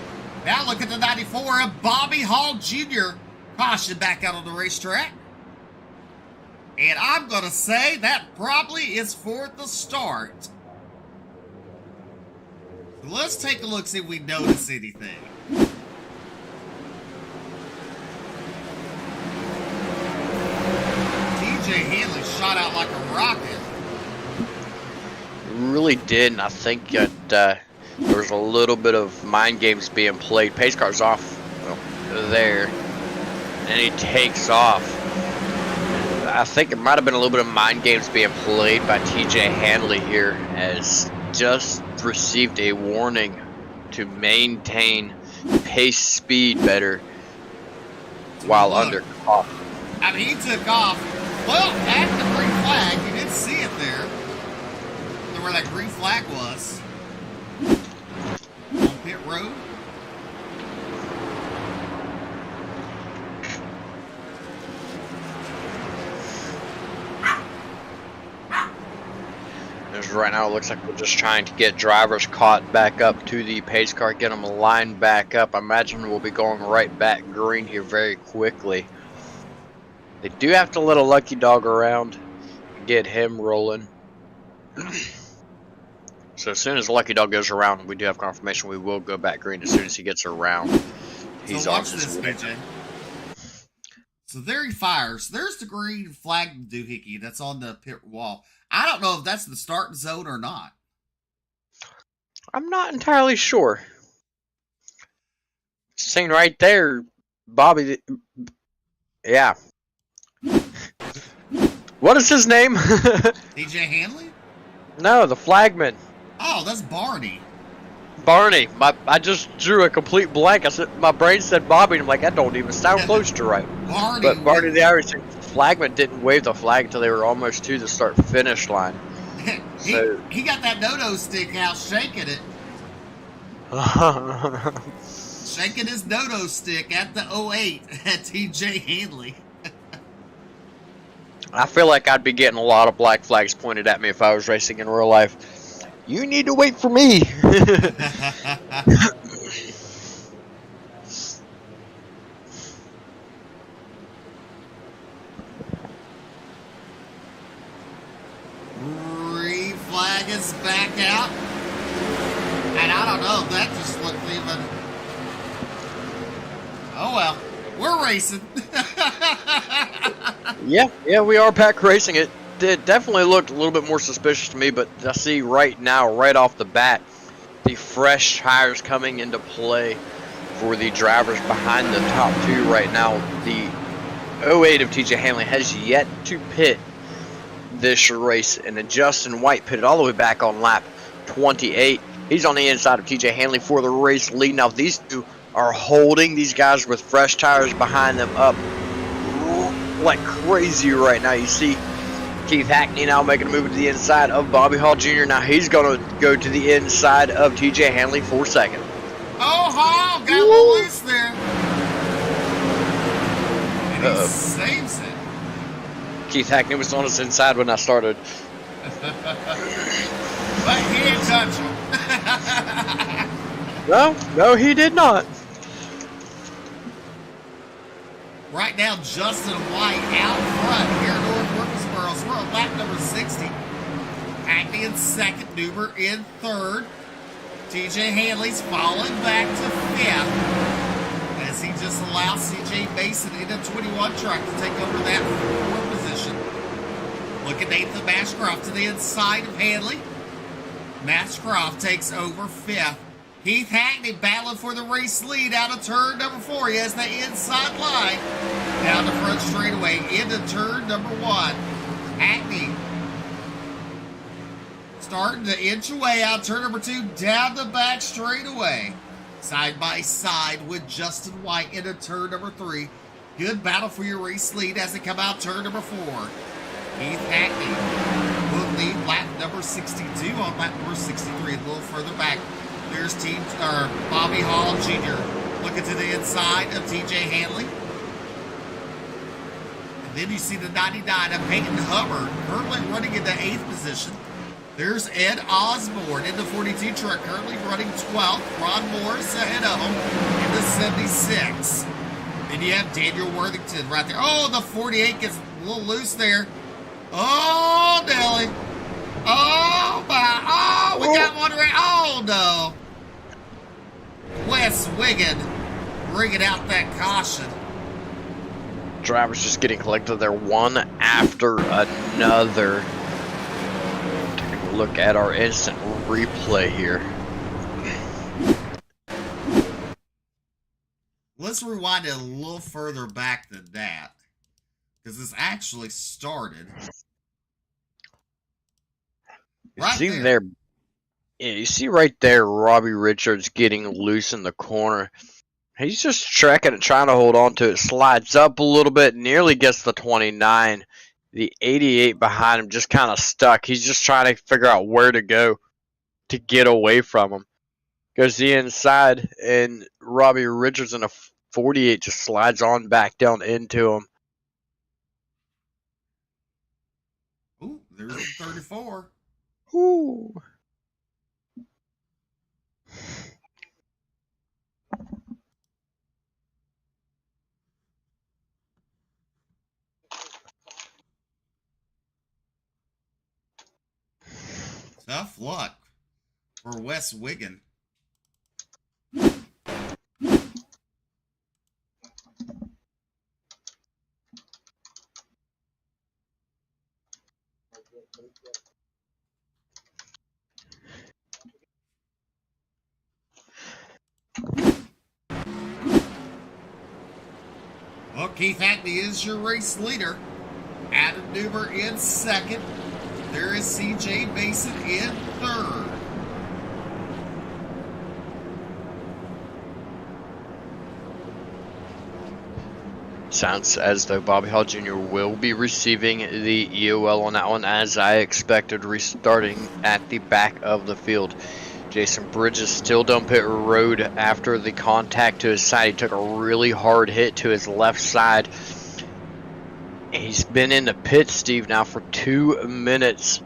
Speaker 3: Now look at the 94 of Bobby Hall Jr. Caution back out on the racetrack. And I'm going to say that probably is for the start. Let's take a look, see if we notice anything. Hanley shot out like a rocket.
Speaker 4: Really did, and I think that there was a little bit of mind games being played. Pace car's off there, and he takes off. I think it might have been a little bit of mind games being played by TJ Hanley here, as just received a warning to maintain pace speed better while under caution.
Speaker 3: I mean, he took off. Well, at the green flag, you didn't see it there. Where that green flag was. On pit road.
Speaker 4: As right now, it looks like we're just trying to get drivers caught back up to the pace car, get them lined back up. I imagine we'll be going right back green here very quickly. They do have to let a lucky dog around, get him rolling. So as soon as the lucky dog goes around, we do have confirmation we will go back green as soon as he gets around. He's
Speaker 3: so watch
Speaker 4: on his
Speaker 3: this,
Speaker 4: way.
Speaker 3: BJ. So there he fires. There's the green flag doohickey that's on the pit wall. I don't know if that's the starting zone or not.
Speaker 4: I'm not entirely sure. Saying right there, Bobby. Yeah. What is his name?
Speaker 3: DJ Hanley?
Speaker 4: No, the flagman.
Speaker 3: Oh, that's Barney.
Speaker 4: Barney. I just drew a complete blank. My brain said Bobby, and I'm like, that don't even sound close to right.
Speaker 3: Barney.
Speaker 4: But Barney the Irish flagman didn't wave the flag until they were almost to the start-finish line.
Speaker 3: he got that no-no stick out, shaking it. Shaking his no-no stick at the 08 at TJ Hanley.
Speaker 4: I feel like I'd be getting a lot of black flags pointed at me if I was racing in real life. You need to wait for me.
Speaker 3: Green flag is back out. And I don't know, that just looked even... Oh well, we're racing.
Speaker 4: Yeah, we are pack racing. It definitely looked a little bit more suspicious to me, but I see right now, right off the bat, the fresh tires coming into play for the drivers behind the top two right now. The 08 of TJ Hanley has yet to pit this race, and then Justin White pitted all the way back on lap 28. He's on the inside of TJ Hanley for the race lead. Now these two are holding these guys with fresh tires behind them up like crazy right now. You see Keith Hackney now making a move to the inside of Bobby Hall Jr. Now he's going to go to the inside of TJ Hanley for second.
Speaker 3: Oh, Hall got a little loose there. And he saves it.
Speaker 4: Keith Hackney was on his inside when I started.
Speaker 3: But he didn't touch him.
Speaker 4: No, he did not.
Speaker 3: Right now, Justin White out front here at North Wilkesboro. So we're on lap number 60. Hackney in second, Newber in third. TJ Hanley's falling back to fifth as he just allows CJ Mason in a 21 truck to take over that fourth position. Look at Nathan Mashcroft to the inside of Hanley. Mashcroft takes over fifth. Heath Hackney battling for the race lead out of turn number 4. He has the inside line down the front straightaway into turn number 1. Hackney starting to inch away out turn number 2 down the back straightaway. Side by side with Justin White into turn number 3. Good battle for your race lead as they come out turn number 4. Heath Hackney will lead lap number 62 on lap number 63. A little further back. There's Bobby Hall Jr. looking to the inside of TJ Hanley. And then you see the 99 of Peyton Hubbard currently running into 8th position. There's Ed Osborne in the 42 truck, currently running 12th. Ron Morris ahead of him in the 76. Then you have Daniel Worthington right there. Oh, the 48 gets a little loose there. Oh, Nelly. Oh, my. Oh, we got one right. Oh, no. Wes Wiggin bringing out that caution.
Speaker 4: Drivers just getting collected there one after another. Taking a look at our instant replay here.
Speaker 3: Let's rewind it a little further back than that, because this actually started right there.
Speaker 4: Yeah, you see right there, Robbie Richards getting loose in the corner. He's just trekking and trying to hold on to it. Slides up a little bit, nearly gets the 29. The 88 behind him just kind of stuck. He's just trying to figure out where to go to get away from him. Goes the inside, and Robbie Richards in a 48 just slides on back down into him.
Speaker 3: Ooh, there's the 34.
Speaker 4: Ooh.
Speaker 3: Tough luck for Wes Wiggin. Well, Keith Hackney is your race leader. Adam Newber in second. There is CJ Mason in third.
Speaker 4: Sounds as though Bobby Hall Jr. will be receiving the EOL on that one, as I expected, restarting at the back of the field. Jason Bridges still down pit road after the contact to his side. He took a really hard hit to his left side. He's been in the pit, Steve, now for 2 minutes.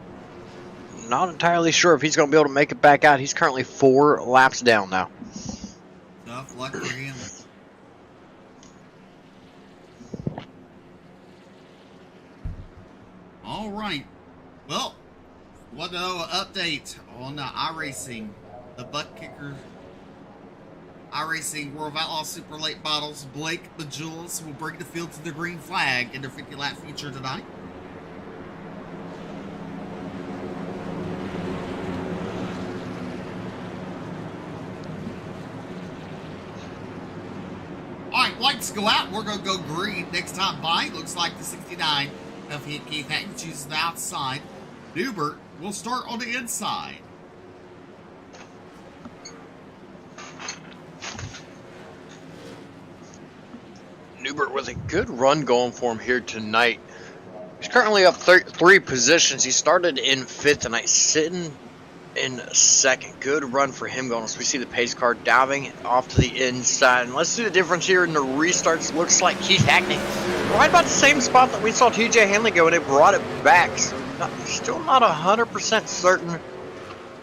Speaker 4: Not entirely sure if he's going to be able to make it back out. He's currently 4 laps down now.
Speaker 3: Tough luck for him. All right. Well, want to know an update on iRacing, the butt kicker iRacing World of Outlaws Super Late Models Blake Majulis will bring the field to the green flag in their 50-lap feature tonight. Alright, lights go out. We're going to go green next time by. Looks like the 69 of Keith Hackney chooses the outside. Newbert will start on the inside.
Speaker 4: Newbert with a good run going for him here tonight. He's currently up 3 positions. He started in 5th tonight, sitting in 2nd. Good run for him going as we see the pace car diving off to the inside. And let's see the difference here in the restarts. Looks like Keith Hackney right about the same spot that we saw TJ Hanley go, and they brought it back. So still not 100% certain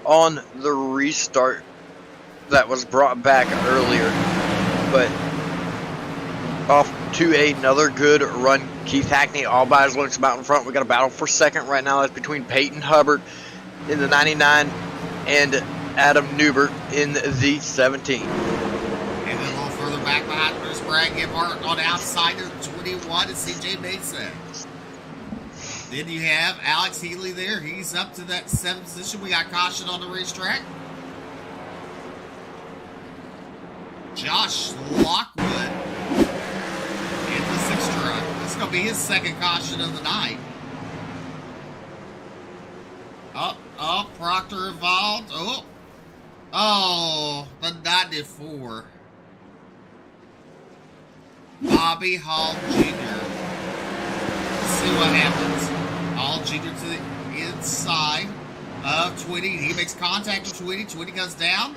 Speaker 4: on the restart that was brought back earlier, but off to another good run. Keith Hackney all by his looks about in front. We got a battle for 2nd right now. That's between Peyton Hubbard in the 99 and Adam Newbert in the 17.
Speaker 3: And then a little further back behind, there's Brad Gebhardt on the outside of 21 and CJ Mason. Then you have Alex Healy there. He's up to that 7th position. We got caution on the racetrack. Josh Lockwood in the 6th truck. This is going to be his 2nd caution of the night. Proctor involved. Oh, the 94. Bobby Hall Jr. Let's see what happens. Hall Jr. to the inside of 20. He makes contact with 20. 20 goes down.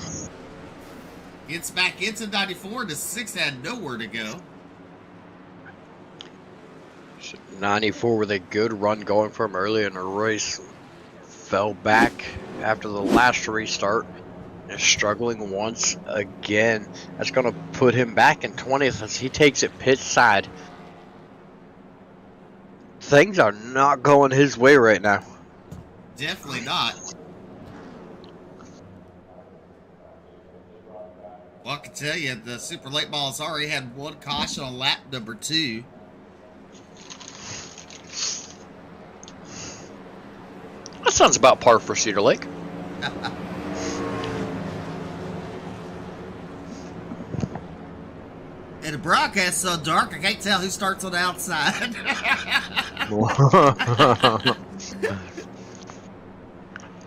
Speaker 3: Gets back into 94. The 6 had nowhere to go.
Speaker 4: 94 with a good run going for him early in the race. Fell back after the last restart. Is struggling once again. That's going to put him back in 20th as he takes it pit side. Things are not going his way right now.
Speaker 3: Definitely not. Well, I can tell you, the Super Late Models already had 1 caution on lap number 2.
Speaker 4: That sounds about par for Cedar Lake.
Speaker 3: And the broadcast's so dark, I can't tell who starts on the outside.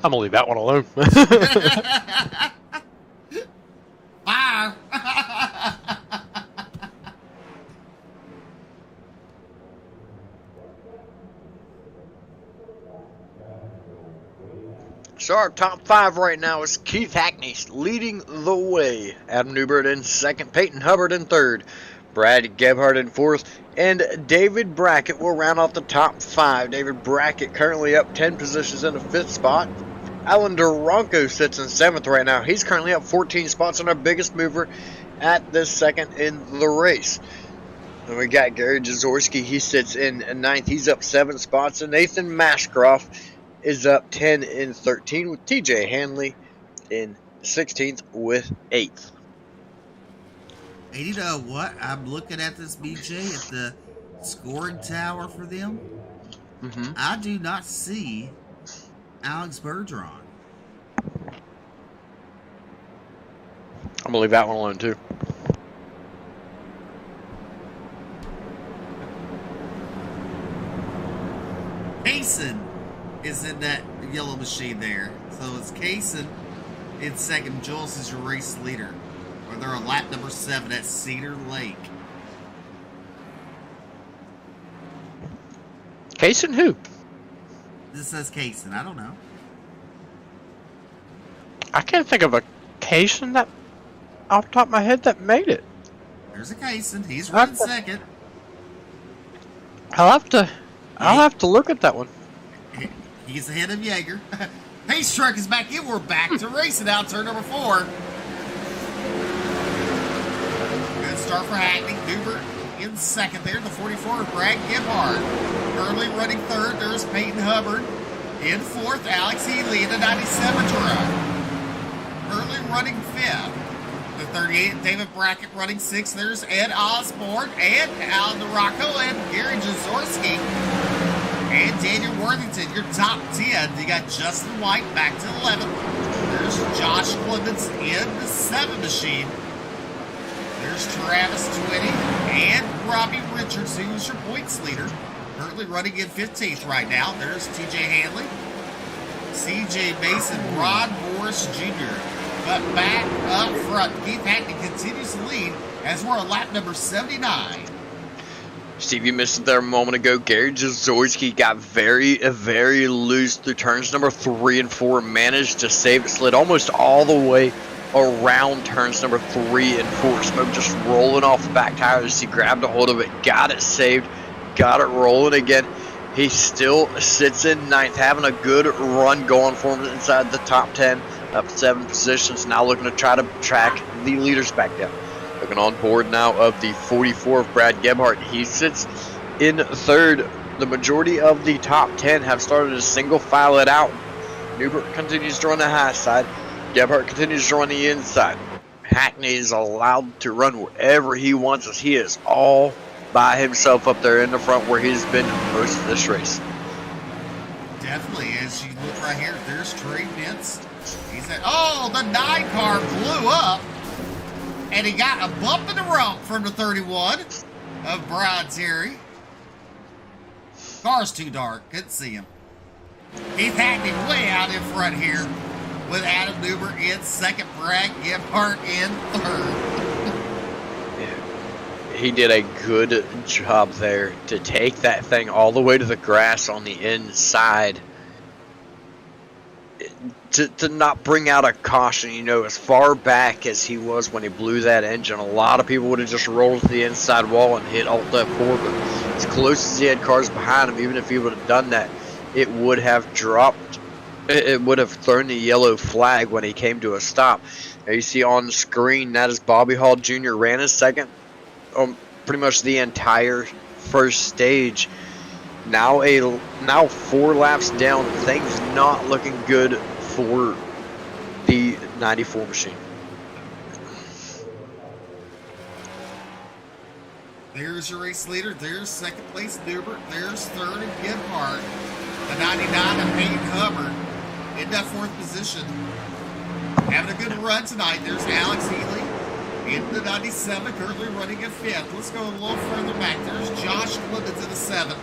Speaker 4: I'm gonna leave that one alone.
Speaker 3: Bye.
Speaker 4: So our top 5 right now is Keith Hackney leading the way. Adam Newbert in 2nd, Peyton Hubbard in 3rd, Brad Gebhardt in 4th, and David Brackett will round off the top 5. David Brackett currently up 10 positions in the 5th spot. Alan Duranko sits in 7th right now. He's currently up 14 spots and our biggest mover at the 2nd in the race. And we got Gary Jaworski. He sits in 9th. He's up 7 spots. And Nathan Mashcroft is up 10 in 13 with TJ Hanley in 16th with 8th.
Speaker 3: And you know what? I'm looking at this, BJ, at the scoring tower for them.
Speaker 4: Mm-hmm.
Speaker 3: I do not see Alex Bergeron.
Speaker 4: I'm going to leave that one alone, too.
Speaker 3: Kaysen is in that yellow machine there. So it's Kaysen in 2nd. Jules is your race leader. Or they're on lap number 7 at Cedar Lake.
Speaker 4: Kaysen who?
Speaker 3: This says Kaysen. I don't know.
Speaker 4: I can't think of a Kaysen that off the top of my head that made it.
Speaker 3: There's a Kaysen. He's running 2nd.
Speaker 4: I'll have to look at that one.
Speaker 3: He's ahead of Yeager. Pace truck is back in. We're back to racing out turn number 4. Good start for Hackney. Newbert in 2nd there. The 44 of Brad Gebhardt. Early running 3rd. There's Peyton Hubbard. In 4th, Alex Healy in the 97 truck. Early running 5th. The 38, David Brackett running 6. There's Ed Osborne and Alan DeRocco and Gary Jaworski. And Daniel Worthington, your top 10. You got Justin White back to 11. There's Josh Clemens in the 7 machine. There's Travis Twitty and Robbie Richards, who's your points leader. Currently running in 15th right now. There's TJ Hanley, CJ Mason, Ron Morris Jr. But back up front, Keith Hackney continues to lead as we're on lap number 79.
Speaker 4: Steve, you missed it there a moment ago. Gary Jaworski got very loose through turns number 3 and 4. Managed to save it. Slid almost all the way around turns number 3 and 4. Smoke just rolling off the back tires. He grabbed a hold of it. Got it saved. Got it rolling again. He still sits in 9th. Having a good run going for him inside the top 10. Up 7 positions. Now looking to try to track the leaders back down. Looking on board now of the 44 of Brad Gebhardt. He sits in 3rd. The majority of the top 10 have started to single file it out. Newbert continues to run the high side. Gebhardt continues to run the inside. Hackney is allowed to run wherever he wants as he is all by himself up there in the front where he's been most of this race.
Speaker 3: Definitely, as you look right here, there's Trey Nance. He's at, oh, the 9 car blew up. And he got a bump in the rump from the 31 of Brian Terry. Car's too dark. Couldn't see him. Keith Hackney way out in front here with Adam Newbert in 2nd, Brad Gebhardt in 3rd.
Speaker 4: He did a good job there to take that thing all the way to the grass on the inside. To not bring out a caution, you know, as far back as he was when he blew that engine, a lot of people would have just rolled to the inside wall and hit Alt F4, but as close as he had cars behind him, even if he would have done that, it would have dropped, it would have thrown the yellow flag when he came to a stop. Now you see on the screen, that is Bobby Hall Jr. ran his 2nd pretty much the entire first stage. Now 4 laps down, things not looking good for the 94 machine.
Speaker 3: There's your race leader. There's 2nd place Newbert. There's 3rd and Gebhardt. The 99 of Peyton Hubbard in that 4th position. Having a good run tonight. There's Alex Healy in the 97, currently running at 5th. Let's go a little further back. There's Josh Clemens in the 7th.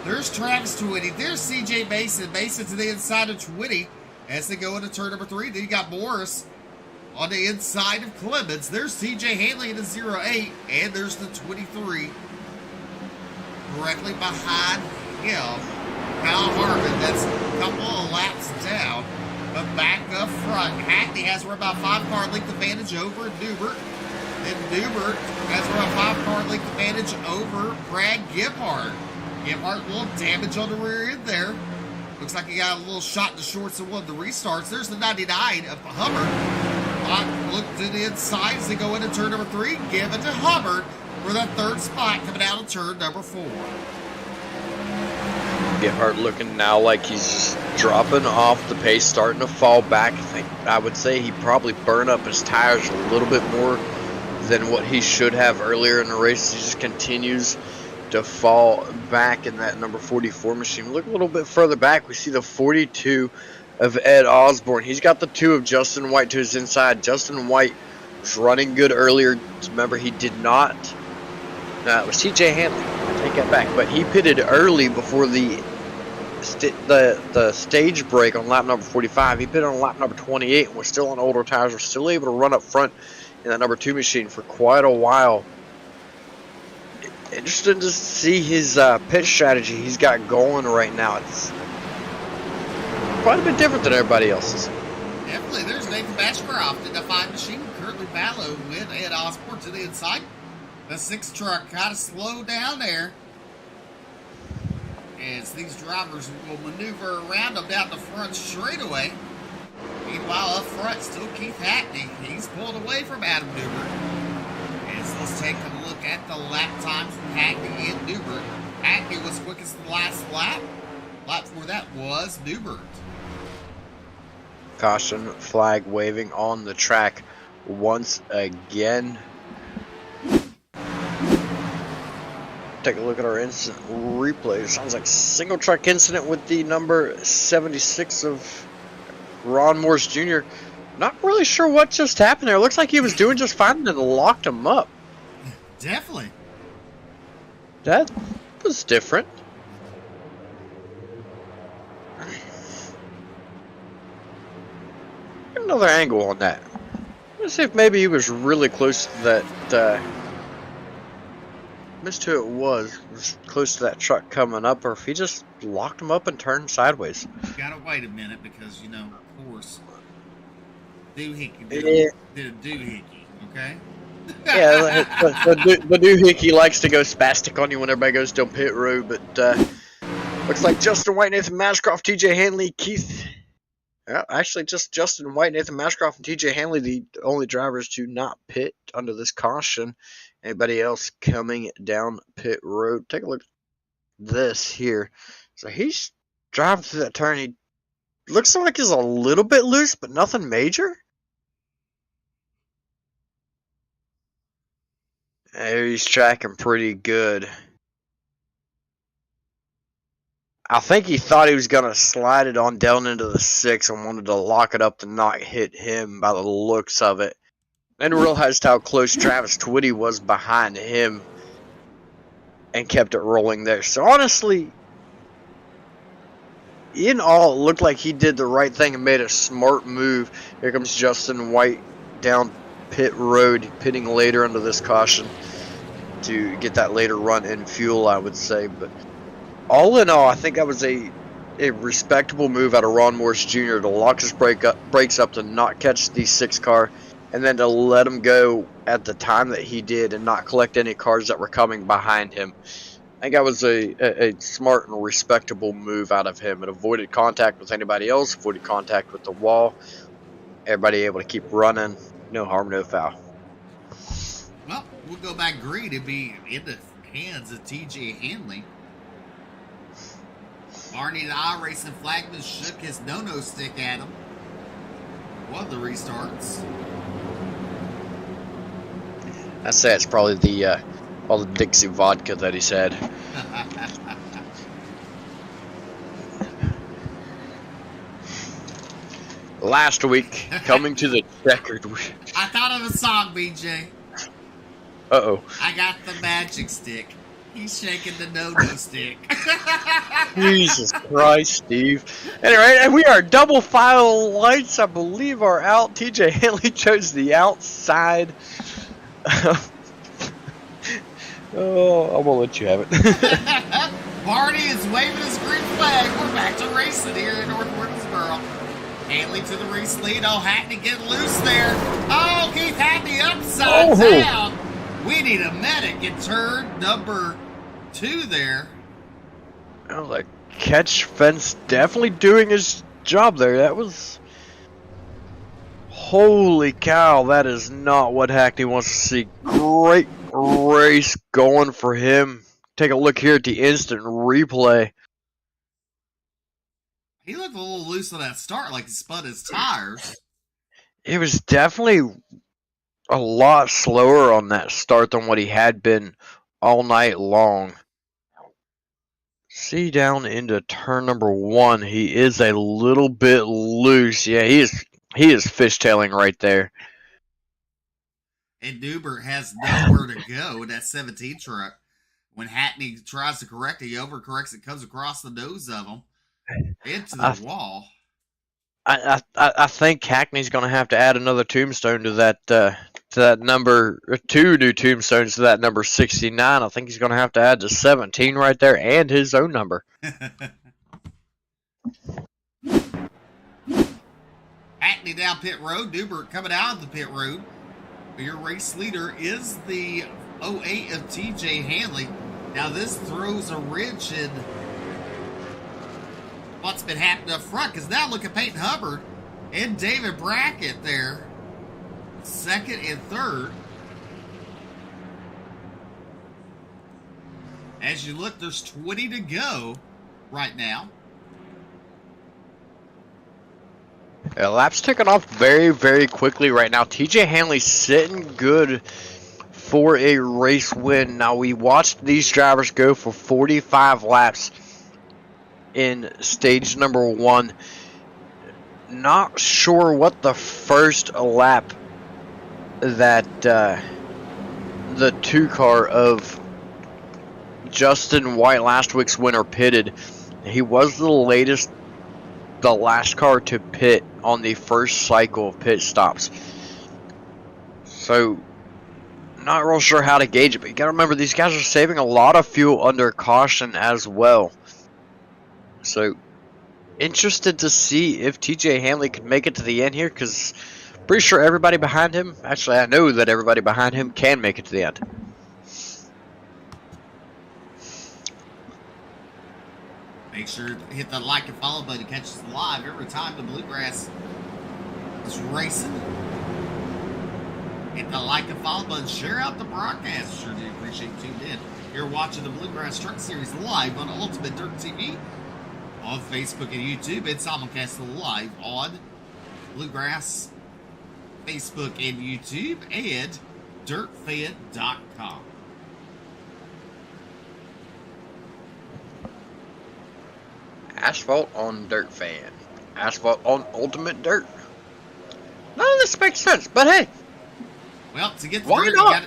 Speaker 3: There's Travis Twitty. There's CJ Mason. Mason to the inside of Twitty as they go into turn number 3. Then you got Morris on the inside of Clemens. There's TJ Hanley in the 08. And there's the 23 directly behind him. Kyle Harvin, that's a couple of laps down. But back up front, Hackney has about 5-car length advantage over Newbert. Then Newbert has about 5-car length advantage over Brad Gebhardt. Gebhardt, a little damage on the rear end there. Looks like he got a little shot in the shorts in one of the restarts. There's the 99 of Hubbard. Look to the inside as they go into turn number 3. Give it to Hubbard for that 3rd spot coming out of turn number 4.
Speaker 4: Gebhardt looking now like he's just dropping off the pace, starting to fall back. I would say he probably burned up his tires a little bit more than what he should have earlier in the race. He just continues to fall back in that number 44 machine. Look a little bit further back. We see the 42 of Ed Osborne. He's got the 2 of Justin White to his inside. Justin White was running good earlier. Remember, he did not. It was TJ Hanley. I take that back. But he pitted early before the stage break on lap number 45. He pitted on lap number 28 and was still on older tires. Was still able to run up front in that number 2 machine for quite a while. Interesting to see his pit strategy he's got going right now. It's quite a bit different than everybody else's.
Speaker 3: Definitely. There's Nathan Bashcroft in the 5 machine. Currently battling with Ed Osborne to the inside. The 6 truck kind of slowed down there. As these drivers will maneuver around them down the front straightaway. Meanwhile, up front, still Keith Hackney. He's pulled away from Adam Newbert. As let's take a look at the lap times from Hackney and Newbert. Hackney was quickest in the last lap. Lap before that was Newbert.
Speaker 4: Caution flag waving on the track once again. Take a look at our instant replay. It sounds like single track incident with the number 76 of Ron Morse Jr. Not really sure what just happened there. It looks like he was doing just fine and then locked him up.
Speaker 3: Definitely.
Speaker 4: That was different. Another angle on that. Let's see if maybe he was really close to that. Missed who it was close to that truck coming up, or if he just locked him up and turned sideways.
Speaker 3: You gotta wait a minute because, you know, of course, Doohickey did a doohickey, okay?
Speaker 4: Yeah, the doohickey likes to go spastic on you when everybody goes down pit road, but looks like Justin White, Nathan Mashcroft, TJ Hanley, Keith. Actually, just Justin White, Nathan Mashcroft, and TJ Hanley, the only drivers to not pit under this caution. Anybody else coming down pit road? Take a look at this here. So he's driving through that turn. He looks like he's a little bit loose, but nothing major. He's tracking pretty good. I think he thought he was going to slide it on down into the 6 and wanted to lock it up to not hit him by the looks of it. And realized how close Travis Twitty was behind him and kept it rolling there. So honestly, in all, it looked like he did the right thing and made a smart move. Here comes Justin White down pit road, pitting later under this caution to get that later run in fuel, I would say. But all in all, I think that was a respectable move out of Ron Morse Jr. to lock his brakes up to not catch the 6 car, and then to let him go at the time that he did and not collect any cars that were coming behind him. I think that was a smart and respectable move out of him. It avoided contact with anybody else, avoided contact with the wall. Everybody able to keep running. No harm, no foul.
Speaker 3: Well, we'll go back green and be in the hands of TJ Hanley. Barney the iRacing flagman shook his no-no stick at him. One of the restarts.
Speaker 4: I'd say it's probably the all the Dixie vodka that he's had. Last week, coming to the checkered.
Speaker 3: I thought of a song, BJ.
Speaker 4: Uh-oh.
Speaker 3: I got the magic stick. He's shaking the no-no stick.
Speaker 4: Jesus Christ, Steve. Anyway, and we are double file lights, I believe, are out. TJ Hanley chose the outside. Oh, I won't let you have it.
Speaker 3: Barney is waving his green flag. We're back to racing here in North Wilkesboro. Hanley to the race lead. Oh, Hackney getting loose there. Oh, Keith Hackney upside down. We need a medic in turn number 2 there.
Speaker 4: Oh, the catch fence definitely doing his job there. That was... Holy cow, that is not what Hackney wants to see. Great race going for him. Take a look here at the instant replay.
Speaker 3: He looked a little loose on that start, like he spun his tires.
Speaker 4: It was definitely a lot slower on that start than what he had been all night long. See down into turn number 1, he is a little bit loose. Yeah, he is fishtailing right there.
Speaker 3: And Newbert has nowhere to go in that 17 truck. When Hackney tries to correct it, he overcorrects it, comes across the nose of him into the wall.
Speaker 4: I think Hackney's going to have to add another tombstone to that number, or 2 new tombstones to that number 69. I think he's going to have to add the 17 right there and his own number.
Speaker 3: Hackney down pit road. Newbert coming out of the pit road. Your race leader is the 08 of TJ Hanley. Now this throws a wrench in what's been happening up front, because now look at Peyton Hubbard and David Brackett there, 2nd and 3rd. As you look, there's 20 to go right now.
Speaker 4: Laps ticking off very, very quickly right now. TJ Hanley sitting good for a race win. Now, we watched these drivers go for 45 laps in stage number 1. Not sure what the first lap that the 2 car of Justin White, last week's winner, pitted. He was the last car to pit on the first cycle of pit stops. So, not real sure how to gauge it, but you gotta remember these guys are saving a lot of fuel under caution as well. So, interested to see if TJ Hanley can make it to the end here, because pretty sure everybody behind him, actually I know that everybody behind him can make it to the end.
Speaker 3: Make sure to hit the like and follow button to catch us live every time the Bluegrass is racing. Hit the like and follow button. Share out the broadcast. Sure do appreciate you tuned in. You're watching the Bluegrass Truck Series live on Ultimate Dirt TV on Facebook and YouTube. It's simulcast live on Bluegrass, Facebook and YouTube, and DirtFan.com.
Speaker 4: Asphalt on Dirt Fan. Asphalt on Ultimate Dirt. None of this makes sense, but hey.
Speaker 3: Well, to get to
Speaker 4: Why
Speaker 3: dirt,
Speaker 4: not?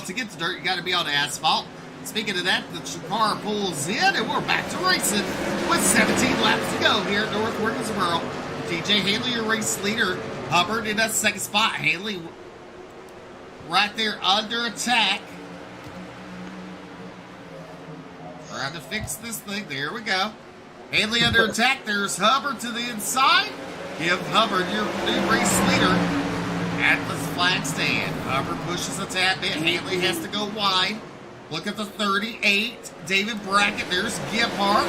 Speaker 3: to get to dirt, you got to be on asphalt. Speaking of that, the car pulls in, and we're back to racing with 17 laps to go here at North Wilkesboro. TJ Hanley, your race leader. Hubbard in that second spot. Hanley right there under attack. Trying to fix this thing. There we go. Hanley under attack. There's Hubbard to the inside. Give Hubbard your new race leader at the flag stand. Hubbard pushes a tad bit. Hanley has to go wide. Look at the 38. David Brackett. There's Gebhardt.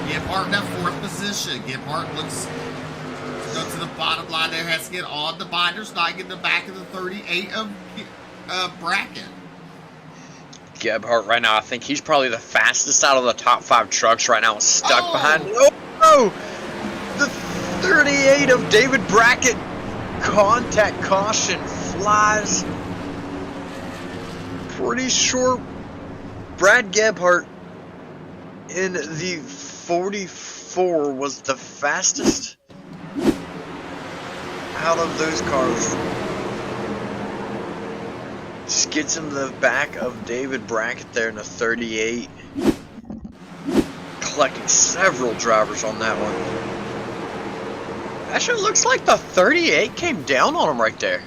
Speaker 3: Gebhardt in that 4th position. Gebhardt looks to go to the bottom line there. Has to get on the binders. Not get in the back of the 38 of Brackett.
Speaker 4: Gebhardt right now, I think he's probably the fastest out of the top 5 trucks right now, stuck behind. Oh, the 38 of David Brackett. Contact caution flies. Pretty sure Brad Gebhardt in the 44 was the fastest out of those cars. Just gets in the back of David Brackett there in the 38. Collecting several drivers on that one. Actually, looks like the 38 came down on him right there.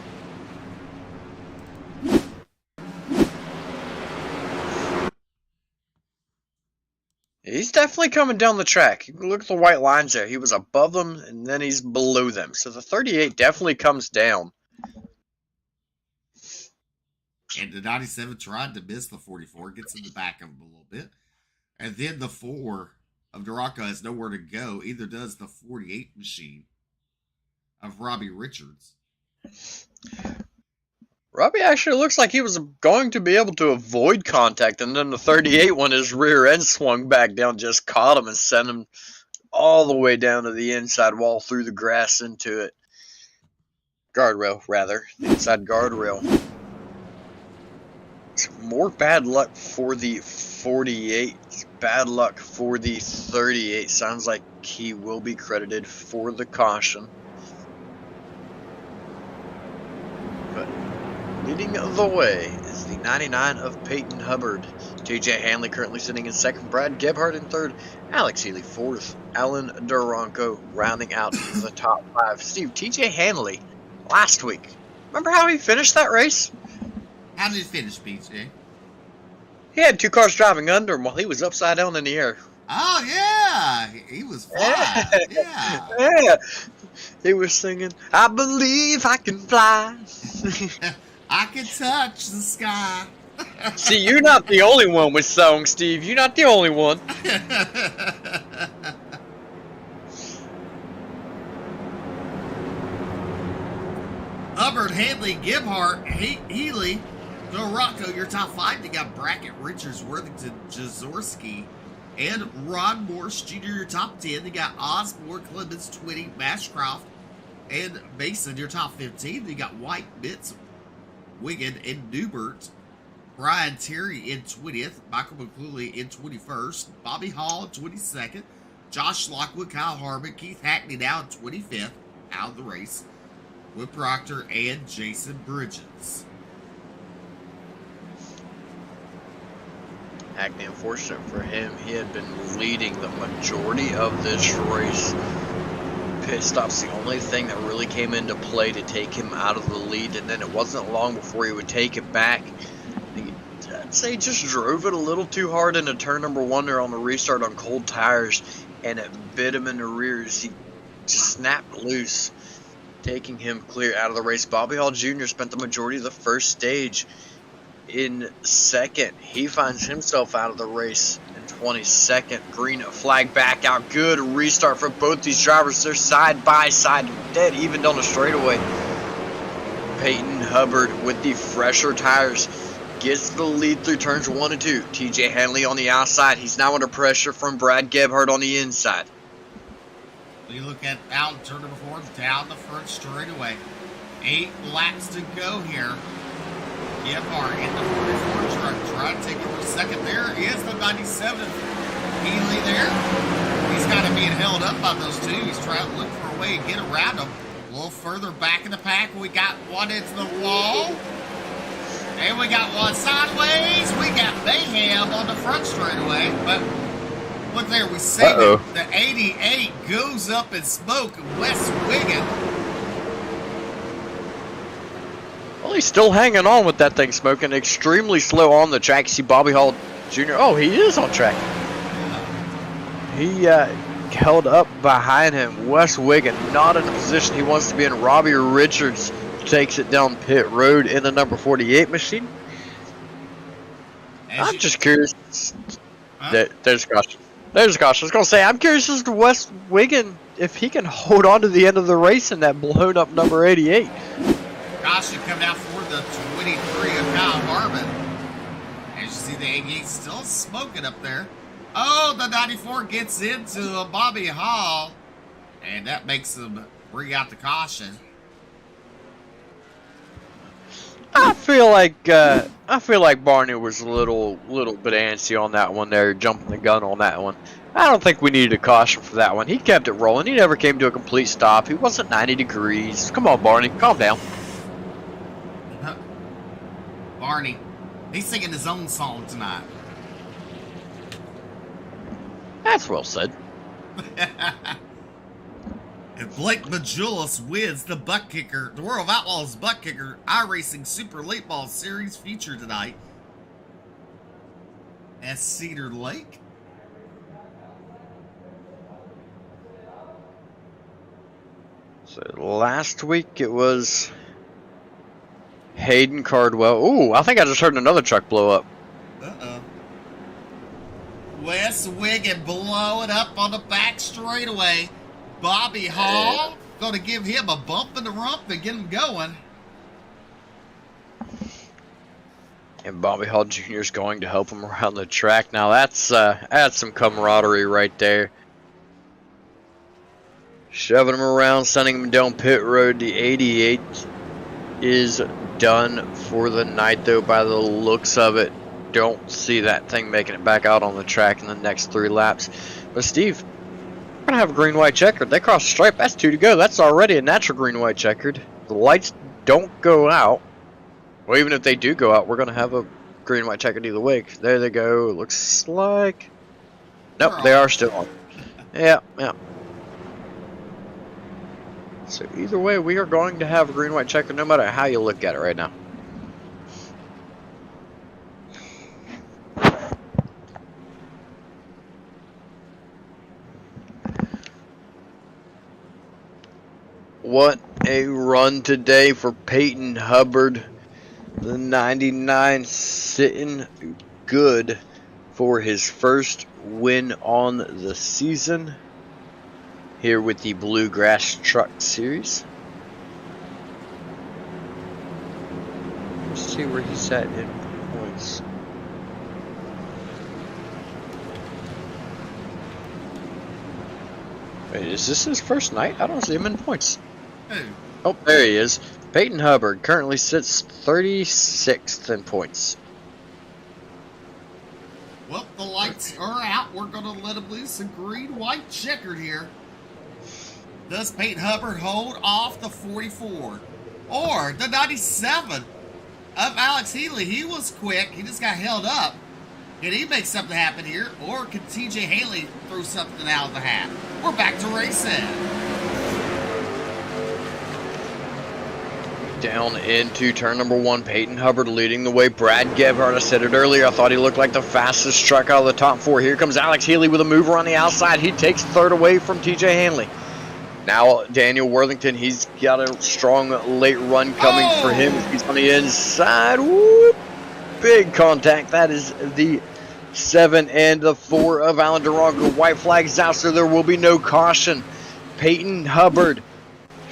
Speaker 4: He's definitely coming down the track. You can look at the white lines there. He was above them, and then he's below them. So the 38 definitely comes down.
Speaker 3: And the 97 tried to miss the 44, gets in the back of him a little bit. And then the 4 of Duraco has nowhere to go. Either does the 48 machine of Robbie Richards.
Speaker 4: Robbie actually looks like he was going to be able to avoid contact, and then the 38, when his rear end swung back down, just caught him and sent him all the way down to the inside wall, through the grass into it. Guardrail, rather. The inside guardrail. More bad luck for the 48. Bad luck for the 38. Sounds like he will be credited for the caution. But leading the way is the 99 of Peyton Hubbard. TJ Hanley currently sitting in 2nd. Brad Gebhardt in 3rd. Alex Healy 4th. Alan Duranko rounding out the top 5. Steve, TJ Hanley last week. Remember how he finished that race?
Speaker 3: How did he finish, PJ?
Speaker 4: He had 2 cars driving under him while he was upside down in the air.
Speaker 3: Oh, yeah. He was flying. Yeah.
Speaker 4: Yeah. He was singing, I believe I can fly.
Speaker 3: I can touch the sky.
Speaker 4: See, you're not the only one with songs, Steve. You're not the only one.
Speaker 3: Hubbard, Hanley, Gebhardt, Healy, Dorocco, your top 5. You got Brackett, Richards, Worthington, Jaworski, And Ron Morse Jr., your top 10. You got Osborne, Clemens, 20, Mashcroft, and Mason, your top 15. You got White, Mitz, Wigan, and Newbert. Brian Terry in 20th. Michael McClooley in 21st. Bobby Hall in 22nd. Josh Lockwood, Kyle Harmon, Keith Hackney now in 25th out of the race. Whit Proctor and Jason Bridges.
Speaker 4: Hackney, unfortunate for him, he had been leading the majority of this race. Pit stop's the only thing that really came into play to take him out of the lead, and then it wasn't long before he would take it back. I'd say he just drove it a little too hard into turn number 1 there on the restart on cold tires, and it bit him in the rears. He just snapped loose, taking him clear out of the race. Bobby Hall Jr. spent the majority of the first stage in second. He finds himself out of the race in 22nd. Green flag back out. Good restart for both these drivers. They're side by side, dead even on the straightaway. Peyton Hubbard with the fresher tires gets the lead through turns 1 and 2. TJ Hanley on the outside. He's now under pressure from Brad Gebhardt on the inside.
Speaker 3: You look at out turn number 4 down the front straightaway. 8 laps to go here. Gebhardt in the 44 truck trying to take over second. There is the 97th Healy there. He's kind of being held up by those two. He's trying to look for a way to get around them. A little further back in the pack, we got one into the wall. And we got one sideways. We got Mayhem on the front straightaway. But look there, we see that the 88 goes up in smoke. Wes Wigan.
Speaker 4: Well, he's still hanging on with that thing smoking. Extremely slow on the track. See Bobby Hall Jr. Oh, he is on track. He held up behind him. Wes Wigan not in the position he wants to be in. Robbie Richards takes it down pit road in the number 48 machine. I'm just curious. There's a caution. There's a caution. I was going to say, I'm curious as to Wes Wigan if he can hold on to the end of the race in that blown up number 88.
Speaker 3: Caution coming out for the 23 of Kyle Harmon. As you see, the 88 still smoking up there. Oh, the 94 gets into Bobby Hall, and that makes him bring out the caution.
Speaker 4: I feel like Barney was a little bit antsy on that one there, jumping the gun on that one. I don't think we needed a caution for that one. He kept it rolling. He never came to a complete stop. He wasn't 90 degrees. Come on, Barney, calm down.
Speaker 3: Barney, he's singing his own song tonight.
Speaker 4: That's well said.
Speaker 3: And Blake Majulis wins the butt kicker, the World of Outlaws butt kicker iRacing Super Late Ball Series feature tonight at Cedar Lake.
Speaker 4: So last week it was Hayden Cardwell. Ooh, I think I just heard another truck blow up.
Speaker 3: Uh-oh. Wes Wigan blowing up on the back straightaway. Bobby Hall going to give him a bump in the rump and get him going.
Speaker 4: And Bobby Hall Jr. is going to help him around the track. Now that's some camaraderie right there. Shoving him around, sending him down pit road. The 88 is done for the night, though, by the looks of it. Don't see that thing making it back out on the track in the next 3 laps. But Steve, we're gonna have a green-white checkered. They cross the stripe. That's 2 to go. That's already a natural green-white checkered. The lights don't go out. Well, even if they do go out, we're gonna have a green-white checkered either way. There they go. It looks like. Nope, they are still on. Yeah. So either way, we are going to have a green-white checkered no matter how you look at it right now. What a run today for Peyton Hubbard. The 99 sitting good for his first win on the season here with the Bluegrass Truck Series. Let's see where he's at in points. Wait, is this his first night? I don't see him in points.
Speaker 3: Who?
Speaker 4: Oh, there he is. Peyton Hubbard currently sits 36th in points.
Speaker 3: Well, the lights are out. We're going to let him loose a green-white checkered here. Does Peyton Hubbard hold off the 44? Or the 97 of Alex Healy? He was quick. He just got held up. Can he make something happen here? Or can TJ Haley throw something out of the hat? We're back to racing.
Speaker 4: Down into turn number 1, Peyton Hubbard leading the way. Brad Gebhardt, I said it earlier, I thought he looked like the fastest truck out of the top 4. Here comes Alex Healy with a mover on the outside. He takes third away from TJ Hanley. Now Daniel Worthington, he's got a strong late run coming for him. He's on the inside. Whoop! Big contact. That is the 7 and the 4 of Alan Durango. White flags out, so there will be no caution. Peyton Hubbard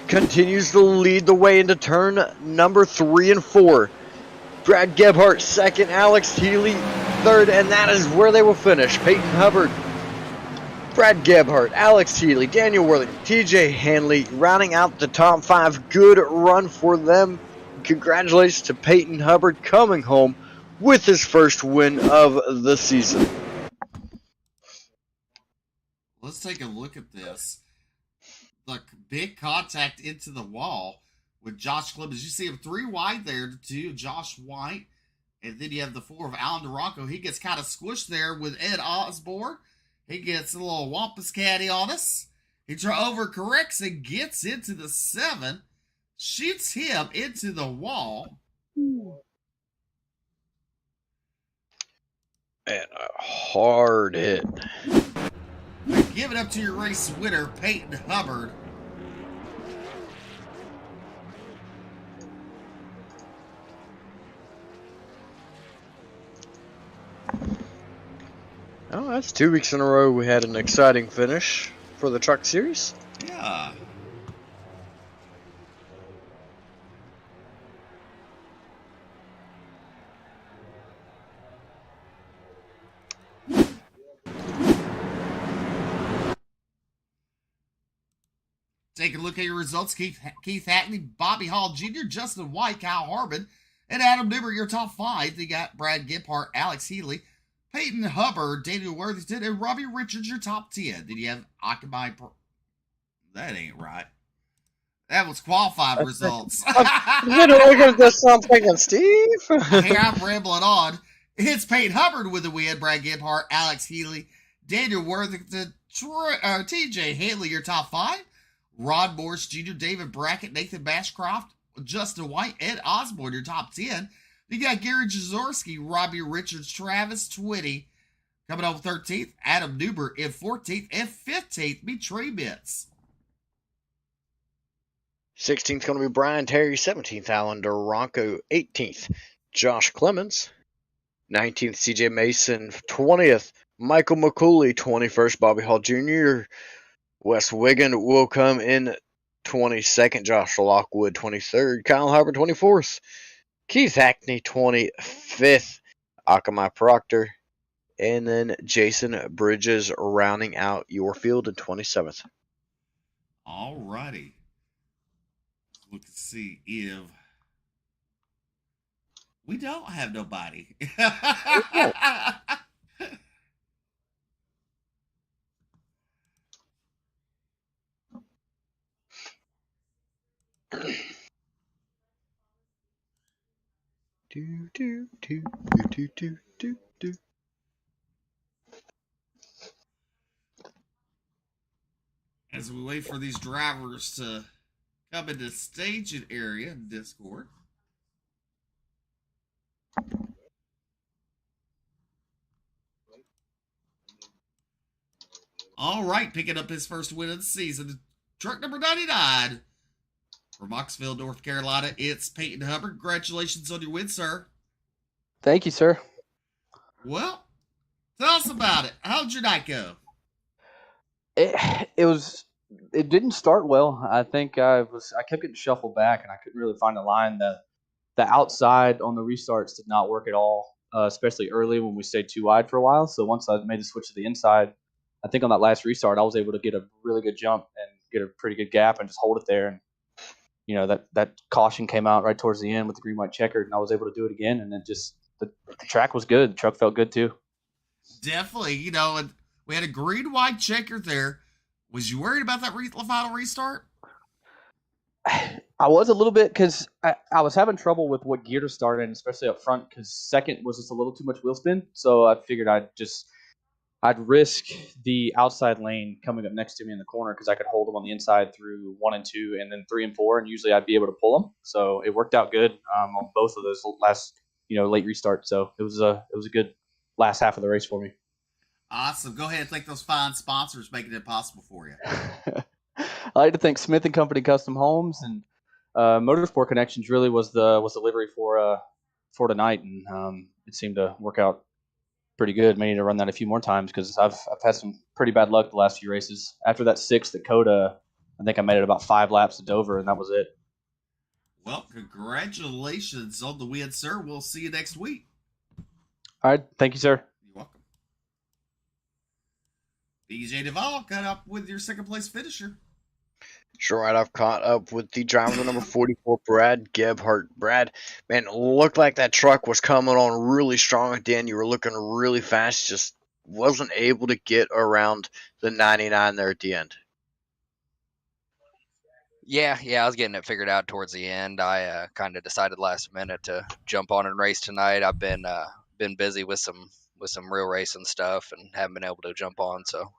Speaker 4: continues to lead the way into turn number 3 and 4. Brad Gebhardt second, Alex Healy third, and that is where they will finish. Peyton Hubbard, Brad Gebhardt, Alex Healy, Daniel Worthington, TJ Hanley rounding out the top 5. Good run for them. Congratulations to Peyton Hubbard coming home with his first win of the season.
Speaker 3: Let's take a look at this. The big contact into the wall with Josh Clemens. You see him 3 wide there to Josh White. And then you have the 4 of Alan Durango. He gets kind of squished there with Ed Osborne. He gets a little wampus caddy on us. He overcorrects and gets into the 7. Shoots him into the wall.
Speaker 4: And a hard hit.
Speaker 3: Give it up to your race winner, Peyton Hubbard.
Speaker 4: Oh, that's 2 weeks in a row we had an exciting finish for the truck series.
Speaker 3: Yeah. Take a look at your results. Keith Hackney, Bobby Hall Jr., Justin White, Kyle Harbin, and Adam Newber, your top 5. You got Brad Gebhardt, Alex Healy, Peyton Hubbard, Daniel Worthington, and Robbie Richards, your top 10. Then you have Occupy. That ain't right. That was qualified results.
Speaker 4: You know, look at this. I'm thinking, Steve.
Speaker 3: Here I'm rambling on. It's Peyton Hubbard with the win. Brad Gebhardt, Alex Healy, Daniel Worthington, TJ Haley, your top 5. Rod Morris Jr., David Brackett, Nathan Bashcroft, Justin White, Ed Osborne, your top 10. You got Gary Jazorski, Robbie Richards, Travis Twitty coming on 13th. Adam Newber in 14th. And 15th, be Trey Mitz.
Speaker 4: 16th going to be Brian Terry. 17th, Alan Durango. 18th, Josh Clemens. 19th, CJ Mason. 20th, Michael McCooley. 21st, Bobby Hall Jr., Wes Wiggin will come in 22nd. Josh Lockwood 23rd. Kyle Harper 24th. Keith Hackney 25th. Akamai Proctor. And then Jason Bridges rounding out your field in 27th.
Speaker 3: All righty. Look to see if we don't have nobody.
Speaker 4: Do, do, do, do, do, do, do.
Speaker 3: As we wait for these drivers to come into staging area in Discord. All right, picking up his first win of the season. Truck number 99. From Moxville, North Carolina, it's Peyton Hubbard. Congratulations on your win, sir.
Speaker 5: Thank you, sir.
Speaker 3: Well, tell us about it. How'd your night go?
Speaker 5: It didn't start well. I think I kept getting shuffled back, and I couldn't really find a line. The outside on the restarts did not work at all, especially early when we stayed too wide for a while. So once I made the switch to the inside, I think on that last restart, I was able to get a really good jump and get a pretty good gap and just hold it there. And that caution came out right towards the end with the green white checkered, and I was able to do it again. And then just the track was good. The truck felt good too.
Speaker 3: Definitely, and we had a green white checker there. Was you worried about that final restart?
Speaker 5: I was a little bit because I was having trouble with what gear to start in, especially up front, because second was just a little too much wheel spin. So I figured I'd risk the outside lane coming up next to me in the corner because I could hold them on the inside through 1 and 2, and then 3 and 4, and usually I'd be able to pull them. So it worked out good on both of those last late restarts. So it was a good last half of the race for me.
Speaker 3: Awesome. Go ahead and thank those fine sponsors making it possible for you.
Speaker 5: I'd like to thank Smith and Company Custom Homes, and Motorsport Connections really was the livery for tonight, and it seemed to work out pretty good. May need to run that a few more times because I've had some pretty bad luck the last few races. After that 6th at Coda, I think I made it about 5 laps to Dover, and that was it.
Speaker 3: Well, congratulations on the win, sir. We'll see you next week.
Speaker 5: All right. Thank you, sir.
Speaker 3: You're welcome. DJ Duvall got up with your second place finisher.
Speaker 4: Sure, right. I've caught up with the driver number 44, Brad Gebhardt. Brad, man, it looked like that truck was coming on really strong at the end. You were looking really fast, just wasn't able to get around the 99 there at the end.
Speaker 6: Yeah, I was getting it figured out towards the end. I kind of decided last minute to jump on and race tonight. I've been busy with some real racing stuff and haven't been able to jump on, so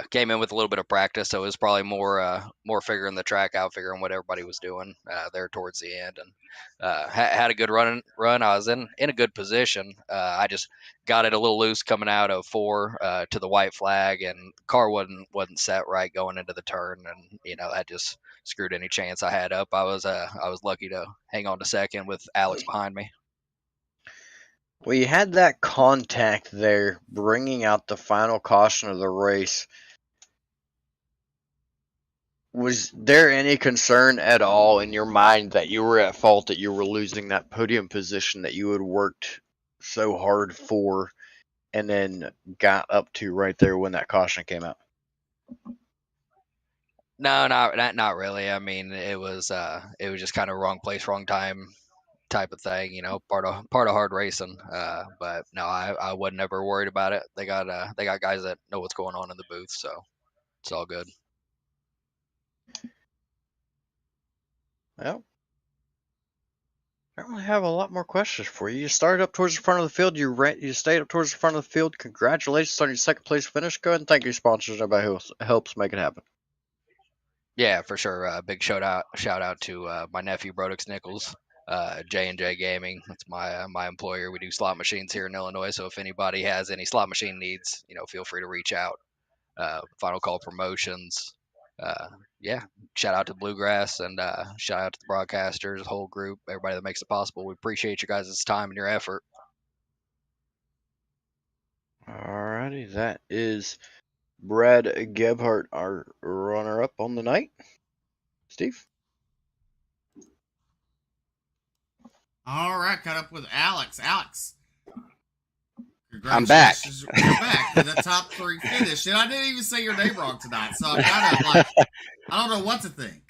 Speaker 6: came in with a little bit of practice, so it was probably more figuring the track out, figuring what everybody was doing there towards the end, and had a good run. I was in a good position. I just got it a little loose coming out of 4 to the white flag, and the car wasn't set right going into the turn, and that just screwed any chance I had up. I was lucky to hang on to second with Alex behind me.
Speaker 4: Well, you had that contact there, bringing out the final caution of the race. Was there any concern at all in your mind that you were at fault, that you were losing that podium position that you had worked so hard for and then got up to right there when that caution came out?
Speaker 6: No, not really. I mean, it was just kind of wrong place, wrong time type of thing, part of hard racing. But no, I wasn't ever worried about it. They got guys that know what's going on in the booth, so it's all good.
Speaker 4: Well, I don't really have a lot more questions for you. You started up towards the front of the field. You stayed up towards the front of the field. Congratulations on your second place finish. Go ahead and thank your sponsors, everybody who helps make it happen.
Speaker 6: Yeah, for sure. Big shout out to my nephew Brodix Nichols, J&J Gaming. That's my employer. We do slot machines here in Illinois, so if anybody has any slot machine needs, feel free to reach out. Final Call Promotions. Shout out to Bluegrass, and shout out to the broadcasters, the whole group, everybody that makes it possible. We appreciate you guys' time and your effort.
Speaker 4: Alrighty, that is Brad Gebhardt, our runner-up on the night. Steve?
Speaker 3: All right, caught up with Alex. Alex,
Speaker 7: I'm back.
Speaker 3: You're back for the top 3 finish, and I didn't even say your name wrong tonight, so I'm kind of like, I don't know what to think.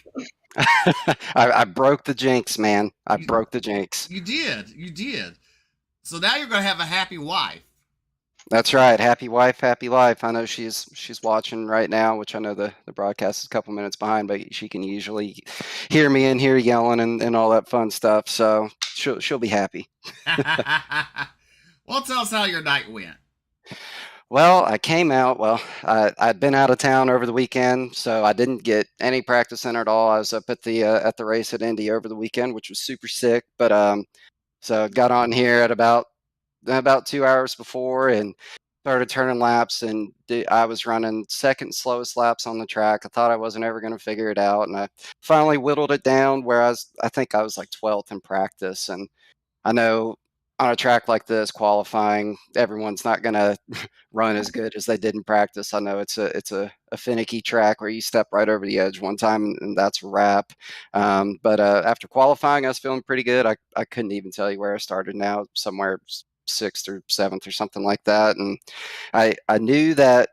Speaker 7: I broke the jinx, man. I broke the jinx.
Speaker 3: You did. So now you're going to have a happy wife.
Speaker 7: That's right. Happy wife, happy life. I know she's watching right now, which I know the broadcast is a couple minutes behind, but she can usually hear me in here yelling and all that fun stuff. So she'll be happy.
Speaker 3: Well, tell us how your night went.
Speaker 7: Well, I came out. Well, I'd been out of town over the weekend, so I didn't get any practice in at all. I was up at the race at Indy over the weekend, which was super sick. But so got on here at about 2 hours before and started turning laps, and I was running second slowest laps on the track. I thought I wasn't ever going to figure it out, and I finally whittled it down where I think I was like 12th in practice. And I know on a track like this, qualifying, everyone's not going to run as good as they did in practice. I know it's a finicky track where you step right over the edge one time and that's a wrap. But after qualifying, I was feeling pretty good. I couldn't even tell you where I started now, somewhere 6th or 7th or something like that. And I knew that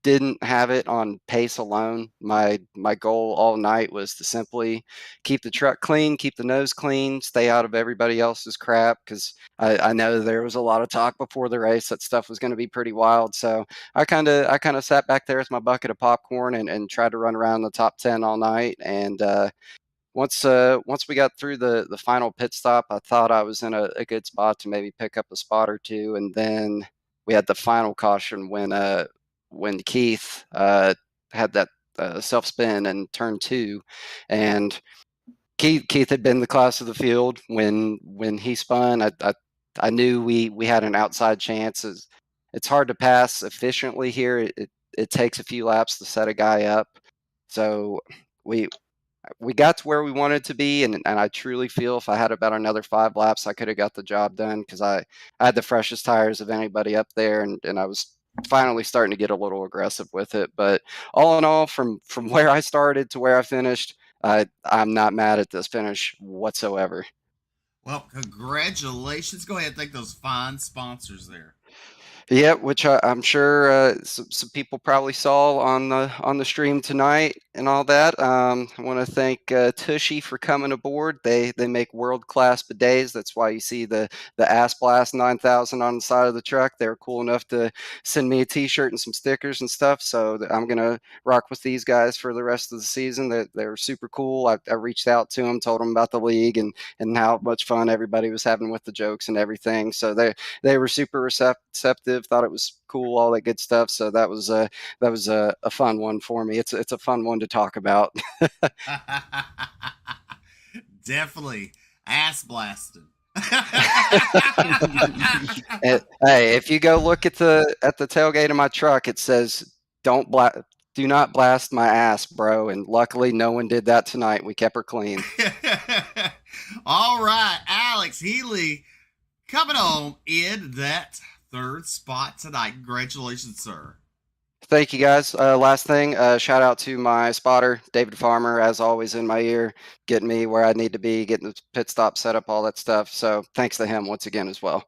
Speaker 7: didn't have it on pace alone. My goal all night was to simply keep the truck clean, keep the nose clean, stay out of everybody else's crap, because I know there was a lot of talk before the race that stuff was going to be pretty wild. So I kind of sat back there with my bucket of popcorn and tried to run around the top 10 all night. And once we got through the final pit stop, I thought I was in a good spot to maybe pick up a spot or two. And then we had the final caution when Keith had that self spin in turn 2, and Keith had been the class of the field when he spun. I knew we had an outside chance. It's hard to pass efficiently here. It takes a few laps to set a guy up. So we got to where we wanted to be, and I truly feel if I had about another 5 laps, I could have got the job done, because I had the freshest tires of anybody up there, and I was finally starting to get a little aggressive with it. But all in all, from where I started to where I finished, I'm not mad at this finish whatsoever.
Speaker 3: Well, congratulations. Go ahead and thank those fine sponsors there.
Speaker 7: Yeah, which I'm sure some people probably saw on the stream tonight and all that. I want to thank Tushy for coming aboard. They make world-class bidets. That's why you see the Ass Blast 9000 on the side of the truck. They were cool enough to send me a T-shirt and some stickers and stuff. So I'm gonna rock with these guys for the rest of the season. They were super cool. I reached out to them, told them about the league and how much fun everybody was having with the jokes and everything. So they were super receptive. Thought it was cool, all that good stuff. So that was a fun one for me. It's a fun one to talk about.
Speaker 3: Definitely ass blasting.
Speaker 7: Hey, if you go look at the tailgate of my truck, it says do not blast my ass, bro. And luckily no one did that tonight. We kept her clean.
Speaker 3: All right, Alex Healy coming on in that 3rd spot tonight. Congratulations, sir.
Speaker 7: Thank you, guys. Last thing, shout out to my spotter, David Farmer, as always in my ear, getting me where I need to be, getting the pit stop set up, all that stuff. So thanks to him once again as well.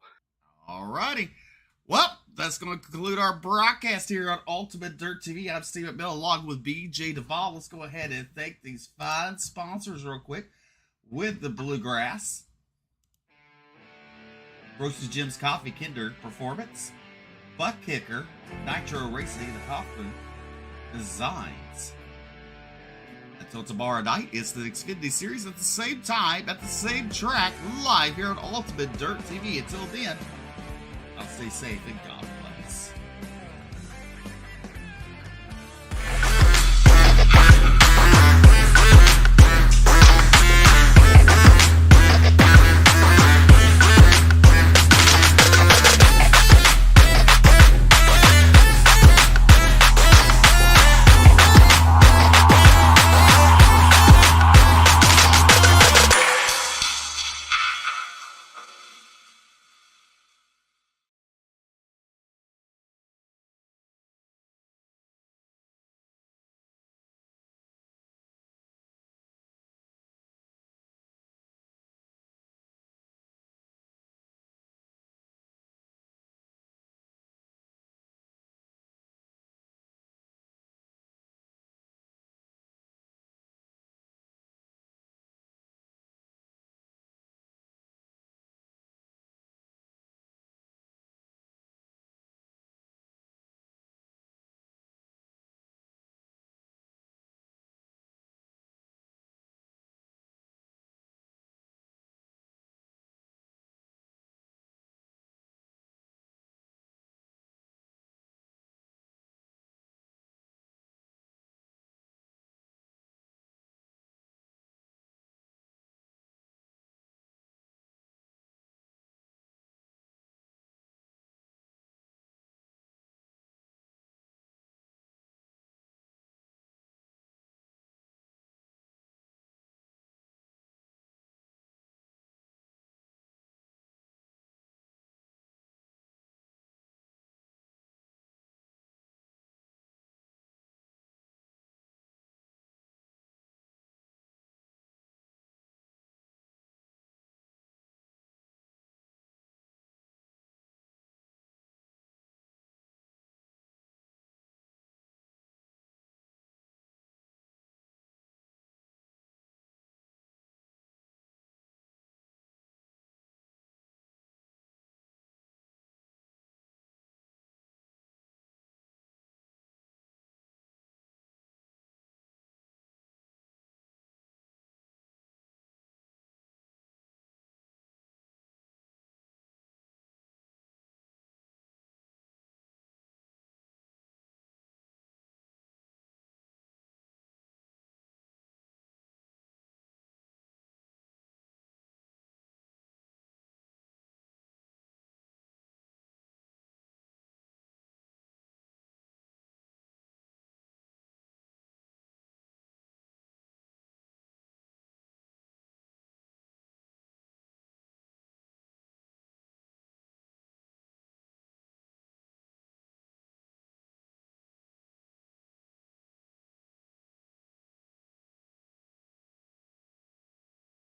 Speaker 3: All righty. Well, that's going to conclude our broadcast here on Ultimate Dirt TV. I'm Steve McMillan along with BJ Duvall. Let's go ahead and thank these fine sponsors real quick with the Bluegrass, Roasted Jim's Coffee, Kinder Performance, Buck Kicker, Nitro Racing, and Hoffman Designs. Until tomorrow night, it's the Xfinity Series at the same time, at the same track, live here on Ultimate Dirt TV. Until then, I'll stay safe and God bless.